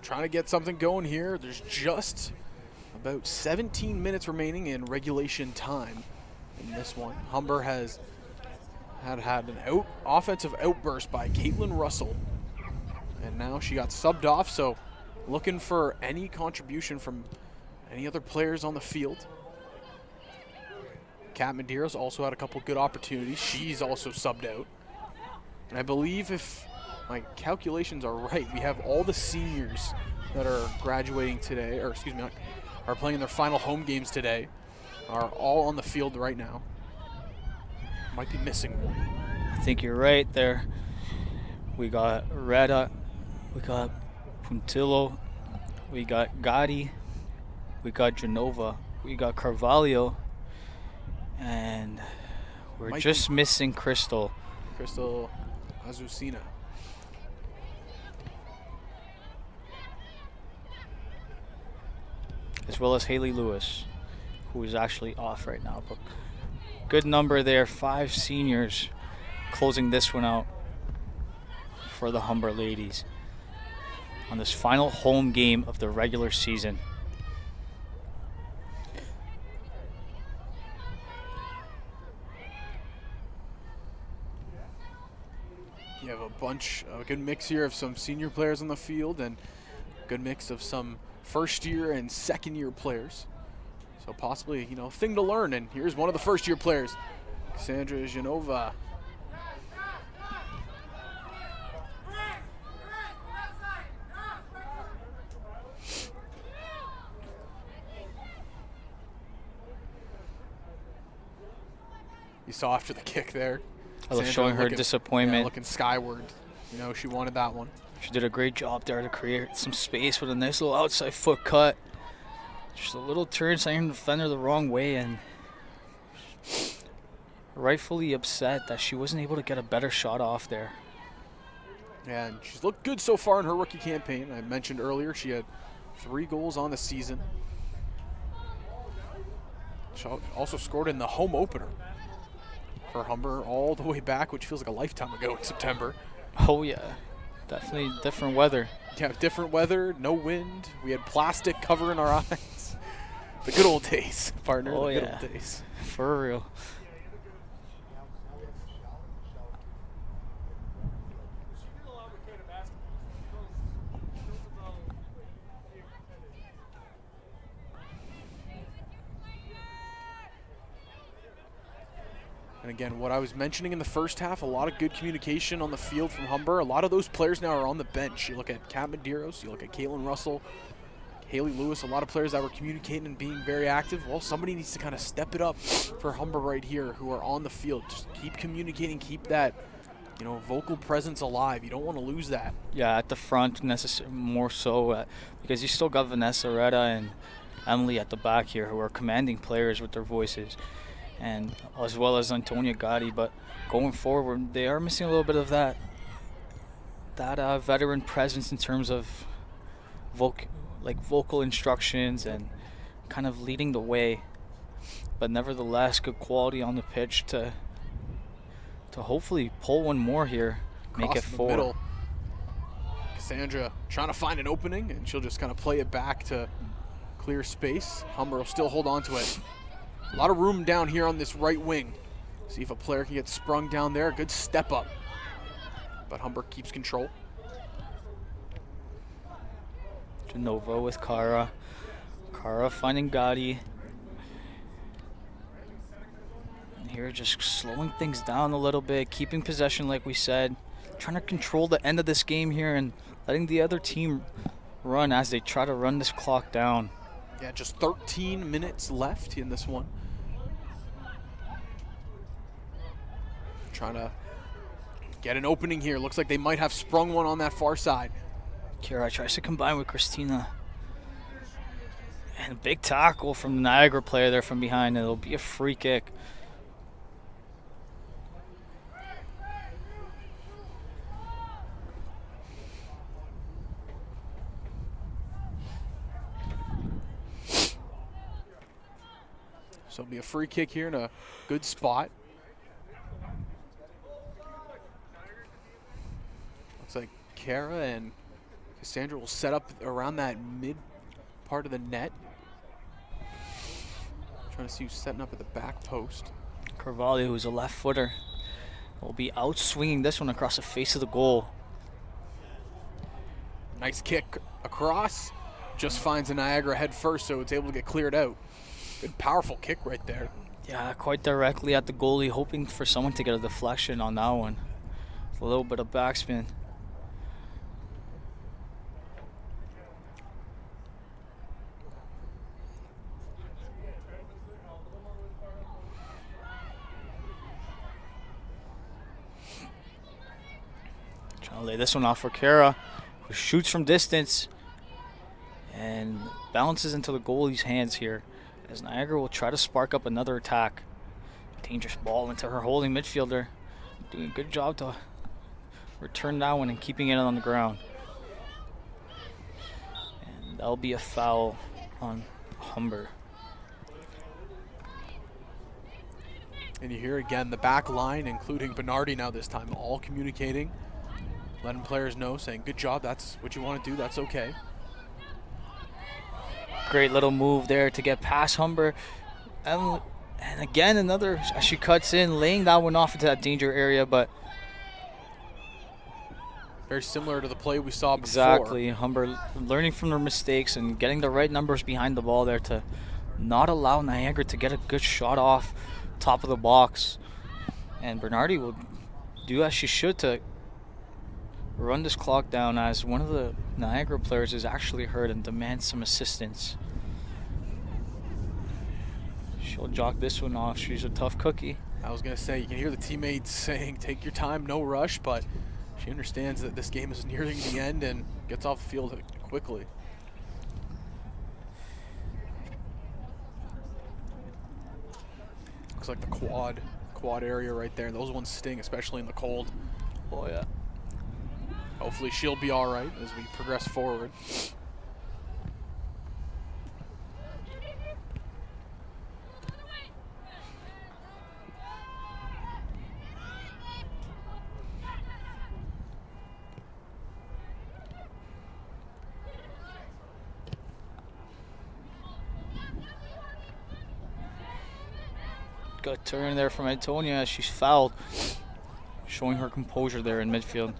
Speaker 2: Trying to get something going here. There's just about 17 minutes remaining in regulation time in this one. Humber has had an offensive outburst by Caitlin Russell, and now she got subbed off, so looking for any contribution from any other players on the field. Kat Medeiros also had a couple good opportunities. She's also subbed out. And I believe if my calculations are right, we have all the seniors that are graduating today, or excuse me, are playing their final home games today, are all on the field right now. Might be missing one.
Speaker 3: I think you're right there. We got Retta, we got Puntillo, we got Gotti, we got Genova, we got Carvalho, and we're just missing Crystal
Speaker 2: Azucena.
Speaker 3: As well as Haley Lewis, who is actually off right now. But good number there, 5 seniors closing this one out for the Humber ladies on this final home game of the regular season.
Speaker 2: You have a good mix here of some senior players on the field and a good mix of some first-year and second-year players. So possibly, thing to learn. And here's one of the first-year players, Cassandra Genova. You saw after the kick there.
Speaker 3: I was
Speaker 2: Sandra
Speaker 3: showing her
Speaker 2: looking-
Speaker 3: disappointment.
Speaker 2: Yeah, looking skyward. You know, she wanted that one.
Speaker 3: She did a great job there to create some space with a nice little outside foot cut. Just a little turn, sending the defender the wrong way, and rightfully upset that she wasn't able to get a better shot off there.
Speaker 2: Yeah, and she's looked good so far in her rookie campaign. I mentioned earlier she had 3 goals on the season. She also scored in the home opener for Humber all the way back, which feels like a lifetime ago in September.
Speaker 3: Oh yeah, definitely different weather.
Speaker 2: Yeah, different weather, no wind. We had plastic covering our eyes. The good old days, partner.
Speaker 3: Oh,
Speaker 2: the good
Speaker 3: yeah.
Speaker 2: old days.
Speaker 3: For real.
Speaker 2: And again, what I was mentioning in the first half, a lot of good communication on the field from Humber. A lot of those players now are on the bench. You look at Kat Medeiros, you look at Caitlin Russell, Haley Lewis, a lot of players that were communicating and being very active. Well, somebody needs to kind of step it up for Humber right here who are on the field. Just keep communicating, keep that, you know, vocal presence alive. You don't want to lose that.
Speaker 3: Yeah, at the front, more so because you still got Vanessa Retta and Emily at the back here who are commanding players with their voices, and as well as Antonia Gotti. But going forward, they are missing a little bit of that veteran presence in terms of vocal instructions and kind of leading the way. But nevertheless, good quality on the pitch to hopefully pull one more here, make
Speaker 2: Across
Speaker 3: it
Speaker 2: the
Speaker 3: 4.
Speaker 2: middle. Cassandra trying to find an opening, and she'll just kind of play it back to clear space. Humber will still hold on to it. A lot of room down here on this right wing. See if a player can get sprung down there. Good step up. But Humber keeps control.
Speaker 3: Genova with Kara. Kara finding Gotti. And here just slowing things down a little bit, keeping possession like we said. Trying to control the end of this game here and letting the other team run as they try to run this clock down.
Speaker 2: Yeah, just 13 minutes left in this one. Trying to get an opening here. Looks like they might have sprung one on that far side.
Speaker 3: Kara tries to combine with Christina. And a big tackle from the Niagara player there from behind. It'll be a free kick.
Speaker 2: So it'll be a free kick here in a good spot. Looks like Kara and Cassandra will set up around that mid part of the net. Trying to see who's setting up at the back post.
Speaker 3: Carvalho, who's a left footer, will be out swinging this one across the face of the goal.
Speaker 2: Nice kick across. Just finds a Niagara head first, so it's able to get cleared out. Good powerful kick right there.
Speaker 3: Yeah, quite directly at the goalie, hoping for someone to get a deflection on that one. A little bit of backspin. Trying to lay this one off for Kara, who shoots from distance and bounces into the goalie's hands here, as Niagara will try to spark up another attack. Dangerous ball into her holding midfielder. Doing a good job to return that one and keeping it on the ground. And that'll be a foul on Humber.
Speaker 2: And you hear again the back line, including Bernardi now this time, all communicating, letting players know, saying, good job, that's what you want to do, that's okay.
Speaker 3: Great little move there to get past Humber. And again, another, as she cuts in, laying that one off into that danger area, but
Speaker 2: very similar to the play we saw before.
Speaker 3: exactly, Humber learning from their mistakes and getting the right numbers behind the ball there to not allow Niagara to get a good shot off top of the box. And Bernardi will do as she should to run this clock down, as one of the Niagara players is actually hurt and demands some assistance. She'll jog this one off. She's a tough cookie.
Speaker 2: I was going to say, you can hear the teammates saying, take your time, no rush, but she understands that this game is nearing the end and gets off the field quickly. Looks like the quad area right there. Those ones sting, especially in the cold.
Speaker 3: Oh, yeah.
Speaker 2: Hopefully she'll be all right as we progress forward.
Speaker 3: Good turn there from Antonia as she's fouled. Showing her composure there in midfield.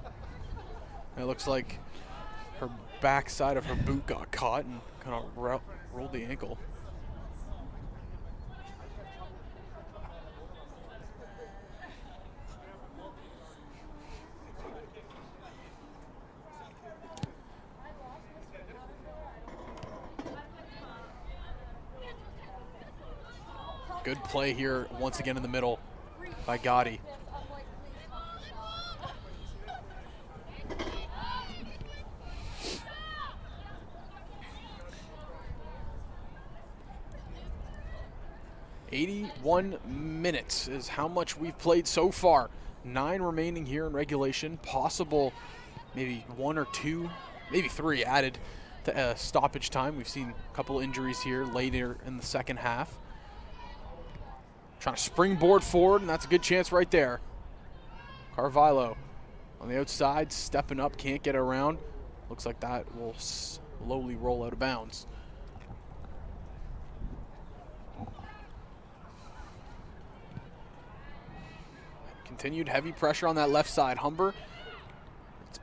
Speaker 2: It looks like her backside of her boot got caught and kind of rolled the ankle. Good play here once again in the middle by Gotti. 81 minutes is how much we've played so far. 9 remaining here in regulation. Possible maybe 1 or 2, maybe 3 added to stoppage time. We've seen a couple injuries here later in the second half. Trying to springboard forward, and that's a good chance right there. Carvalho on the outside, stepping up, can't get around. Looks like that will slowly roll out of bounds. Continued heavy pressure on that left side. Humber,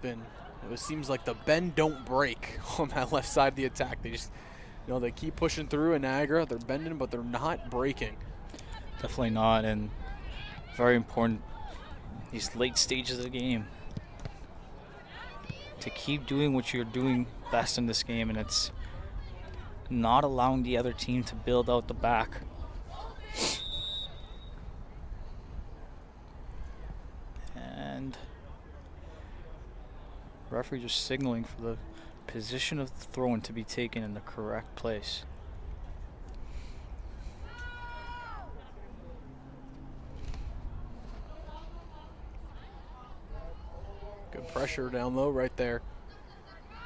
Speaker 2: it seems like the bend don't break on that left side of the attack. They just, they keep pushing through in Niagara. They're bending, but they're not breaking.
Speaker 3: Definitely not, and very important these late stages of the game to keep doing what you're doing best in this game, and it's not allowing the other team to build out the back. And referee just signaling for the position of the throw-in to be taken in the correct place.
Speaker 2: Good pressure down low right there.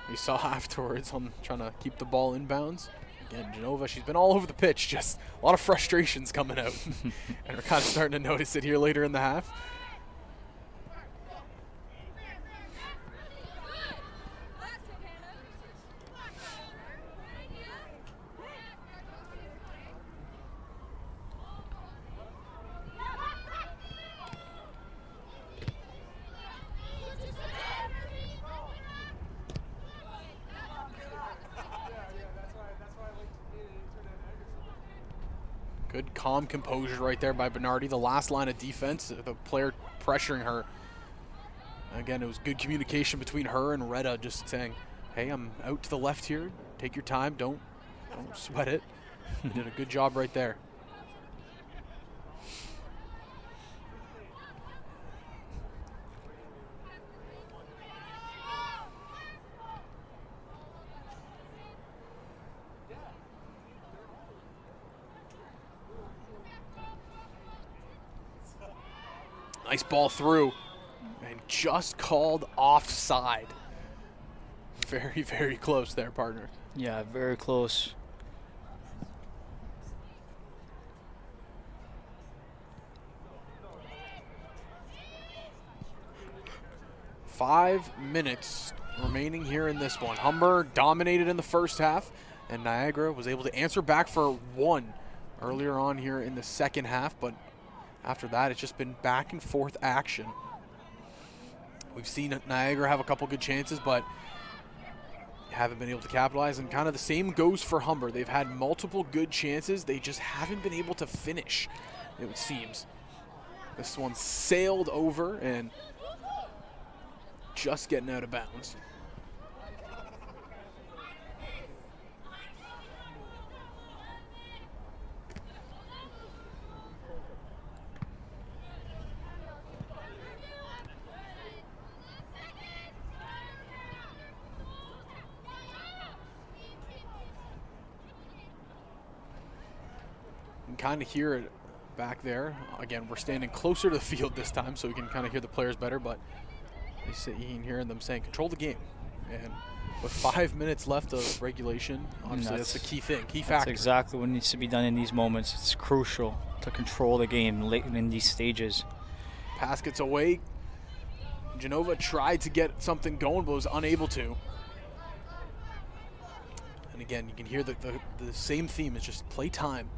Speaker 2: You saw afterwards on trying to keep the ball inbounds. Again, Genova, she's been all over the pitch, just a lot of frustrations coming out. And we're kind of starting to notice it here later in the half. Good calm composure right there by Bernardi. The last line of defense, the player pressuring her. Again, it was good communication between her and Retta, just saying, hey, I'm out to the left here. Take your time. Don't sweat it. Did a good job right there. Nice ball through, and just called offside. Very, very close there, partner.
Speaker 3: Yeah, very close.
Speaker 2: Five minutes remaining here in this one. Humber dominated in the first half, and Niagara was able to answer back for 1 earlier on here in the second half, but after that, it's just been back and forth action. We've seen Niagara have a couple good chances, but haven't been able to capitalize, and kind of the same goes for Humber. They've had multiple good chances. They just haven't been able to finish, it seems. This one sailed over and just getting out of bounds. kind of hear it back there. Again, we're standing closer to the field this time, so we can kind of hear the players better, but you can hear them saying, control the game. And with 5 minutes left of regulation, obviously that's the key thing, key factor.
Speaker 3: That's exactly what needs to be done in these moments. It's crucial to control the game late in these stages.
Speaker 2: Pass gets away. Genova tried to get something going, but was unable to. And again, you can hear the same theme. It's just play time.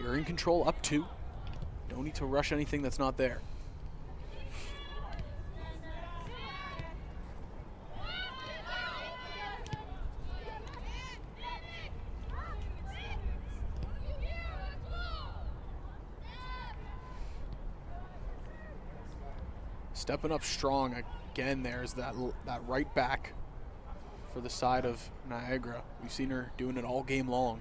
Speaker 2: You're in control up 2. Don't need to rush anything that's not there. Stepping up strong again. There's that right back for the side of Niagara. We've seen her doing it all game long.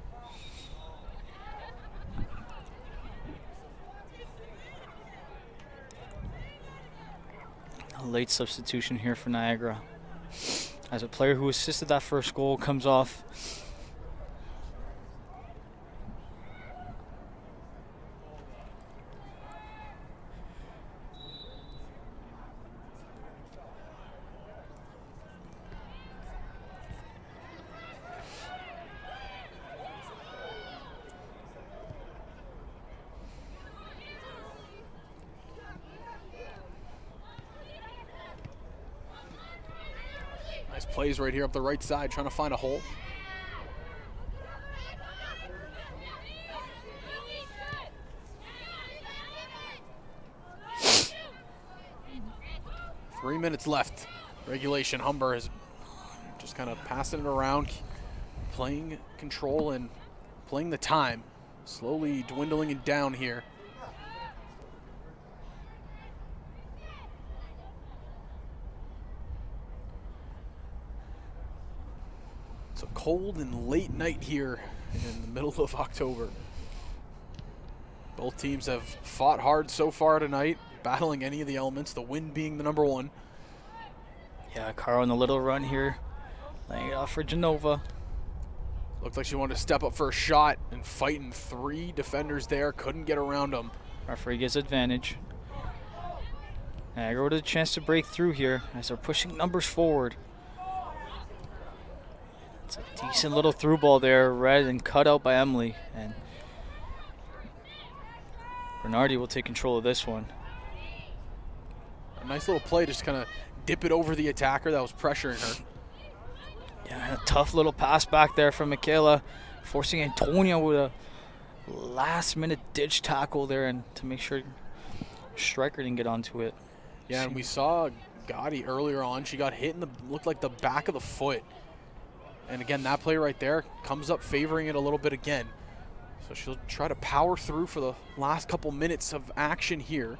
Speaker 3: A late substitution here for Niagara, as a player who assisted that first goal comes off.
Speaker 2: Nice plays right here up the right side, trying to find a hole. Three minutes left. Regulation. Humber is just kind of passing it around, playing control and playing the time. Slowly dwindling it down here. It's a cold and late night here in the middle of October. Both teams have fought hard so far tonight, battling any of the elements, the wind being the number one.
Speaker 3: Yeah, Caro on the little run here, laying it off for Genova.
Speaker 2: Looked like she wanted to step up for a shot and fighting 3 defenders there, couldn't get around them.
Speaker 3: Referee gets advantage. Niagara with a chance to break through here as they're pushing numbers forward. It's a decent little through ball there, read and cut out by Emily. And Bernardi will take control of this one.
Speaker 2: A nice little play, just kind of dip it over the attacker that was pressuring her.
Speaker 3: Yeah, a tough little pass back there from Michaela, forcing Antonia with a last-minute ditch tackle there, and to make sure Stryker didn't get onto it.
Speaker 2: Yeah, and we saw Gotti earlier on. She got hit in looked like the back of the foot. And again, that play right there comes up favoring it a little bit again. So she'll try to power through for the last couple minutes of action here.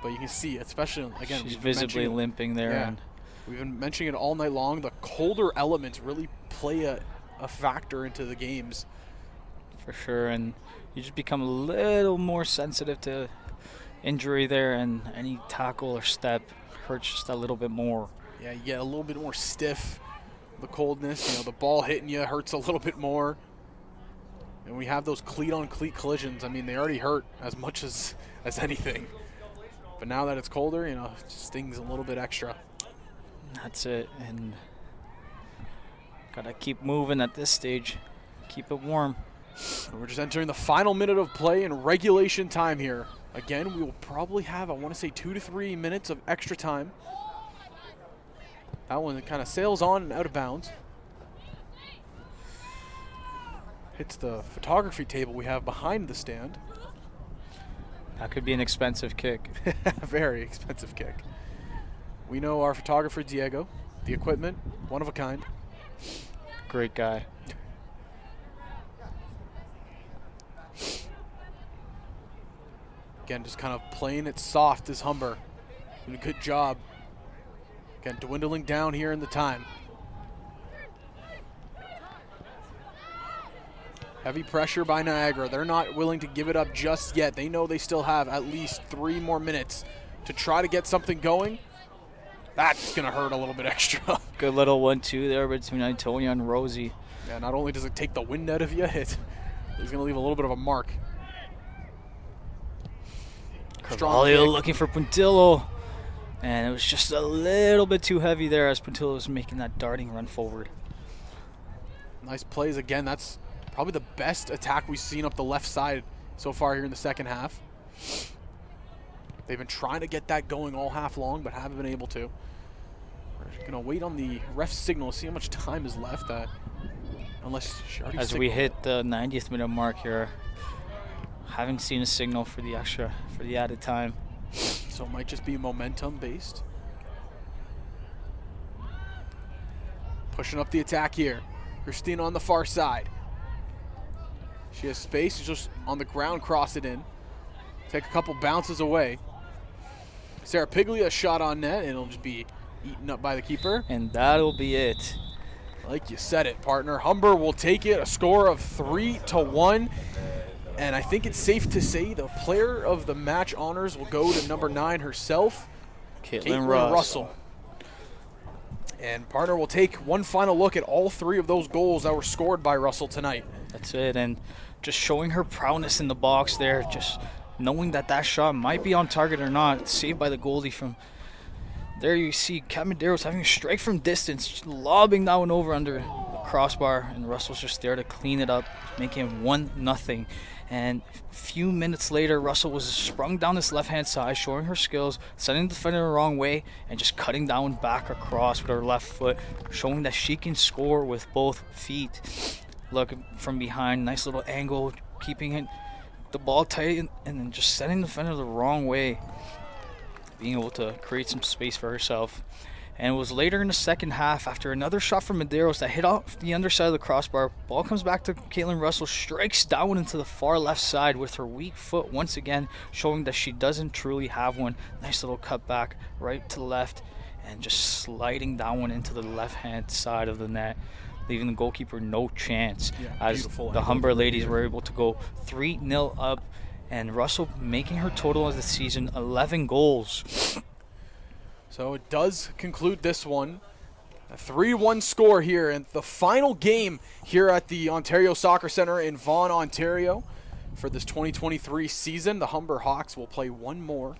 Speaker 2: But you can see, especially, again,
Speaker 3: she's visibly limping there.
Speaker 2: Yeah,
Speaker 3: and
Speaker 2: we've been mentioning it all night long. The colder elements really play a factor into the games.
Speaker 3: For sure, and you just become a little more sensitive to injury there, and any tackle or step hurts just a little bit more.
Speaker 2: Yeah, you get a little bit more stiff. The coldness, you know, the ball hitting you hurts a little bit more. And we have those cleat-on-cleat collisions. I mean, they already hurt as much as anything. But now that it's colder, you know, it just stings a little bit extra.
Speaker 3: That's it, and gotta keep moving at this stage. Keep it warm.
Speaker 2: And we're just entering the final minute of play in regulation time here. Again, we will probably have, I want to say, 2 to 3 minutes of extra time. That one kind of sails on and out of bounds. Hits the photography table we have behind the stand.
Speaker 3: That could be an expensive kick.
Speaker 2: Very expensive kick. We know our photographer, Diego. The equipment, one of a kind.
Speaker 3: Great guy.
Speaker 2: Again, just kind of playing it soft as Humber. Doing a good job. Again, dwindling down here in the time. Heavy pressure by Niagara. They're not willing to give it up just yet. They know they still have at least 3 more minutes to try to get something going. That's going to hurt a little bit extra.
Speaker 3: Good little 1-2 there between Antonia and Rosie.
Speaker 2: Yeah, not only does it take the wind out of you, it's going to leave a little bit of a mark.
Speaker 3: Carvalho looking for Puntillo. And it was just a little bit too heavy there as Puntillo was making that darting run forward.
Speaker 2: Nice plays again. That's probably the best attack we've seen up the left side so far here in the second half. They've been trying to get that going all half long, but haven't been able to. We're going to wait on the ref signal to see how much time is left. Unless she already
Speaker 3: As we hit the 90th minute mark here, haven't seen a signal for the added time.
Speaker 2: So it might just be momentum based. Pushing up the attack here. Christina on the far side. She has space. She's just on the ground, cross it in. Take a couple bounces away. Sarah Piglia shot on net, and it'll just be eaten up by the keeper.
Speaker 3: And that'll be it.
Speaker 2: Like you said it, partner. Humber will take it, a score of 3-1. And I think it's safe to say the player of the match honors will go to number 9 herself,
Speaker 3: Caitlin
Speaker 2: Russell. And partner will take one final look at all 3 of those goals that were scored by Russell tonight.
Speaker 3: That's it, and just showing her prowess in the box there, just knowing that that shot might be on target or not, saved by the goalie from there. You see Kat Medeiros having a strike from distance, lobbing that one over under the crossbar, and Russell's just there to clean it up, making it 1-0. And a few minutes later, Russell was sprung down this left-hand side, showing her skills, sending the defender the wrong way, and just cutting down back across with her left foot, showing that she can score with both feet. Look from behind, nice little angle, keeping the ball tight, and then just sending the defender the wrong way, being able to create some space for herself. And it was later in the second half, after another shot from Medeiros that hit off the underside of the crossbar. Ball comes back to Caitlin Russell, strikes down into the far left side with her weak foot once again, showing that she doesn't truly have one. Nice little cut back right to left, and just sliding that one into the left-hand side of the net, leaving the goalkeeper no chance. As the Humber ladies were able to go 3-0 up, and Russell making her total of the season 11 goals.
Speaker 2: So it does conclude this one. A 3-1 score here in the final game here at the Ontario Soccer Centre in Vaughan, Ontario. For this 2023 season, the Humber Hawks will play one more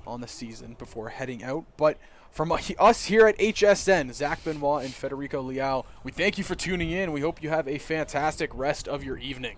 Speaker 2: on the season before heading out. But from us here at HSN, Zach Benoit and Federico Leal, we thank you for tuning in. We hope you have a fantastic rest of your evening.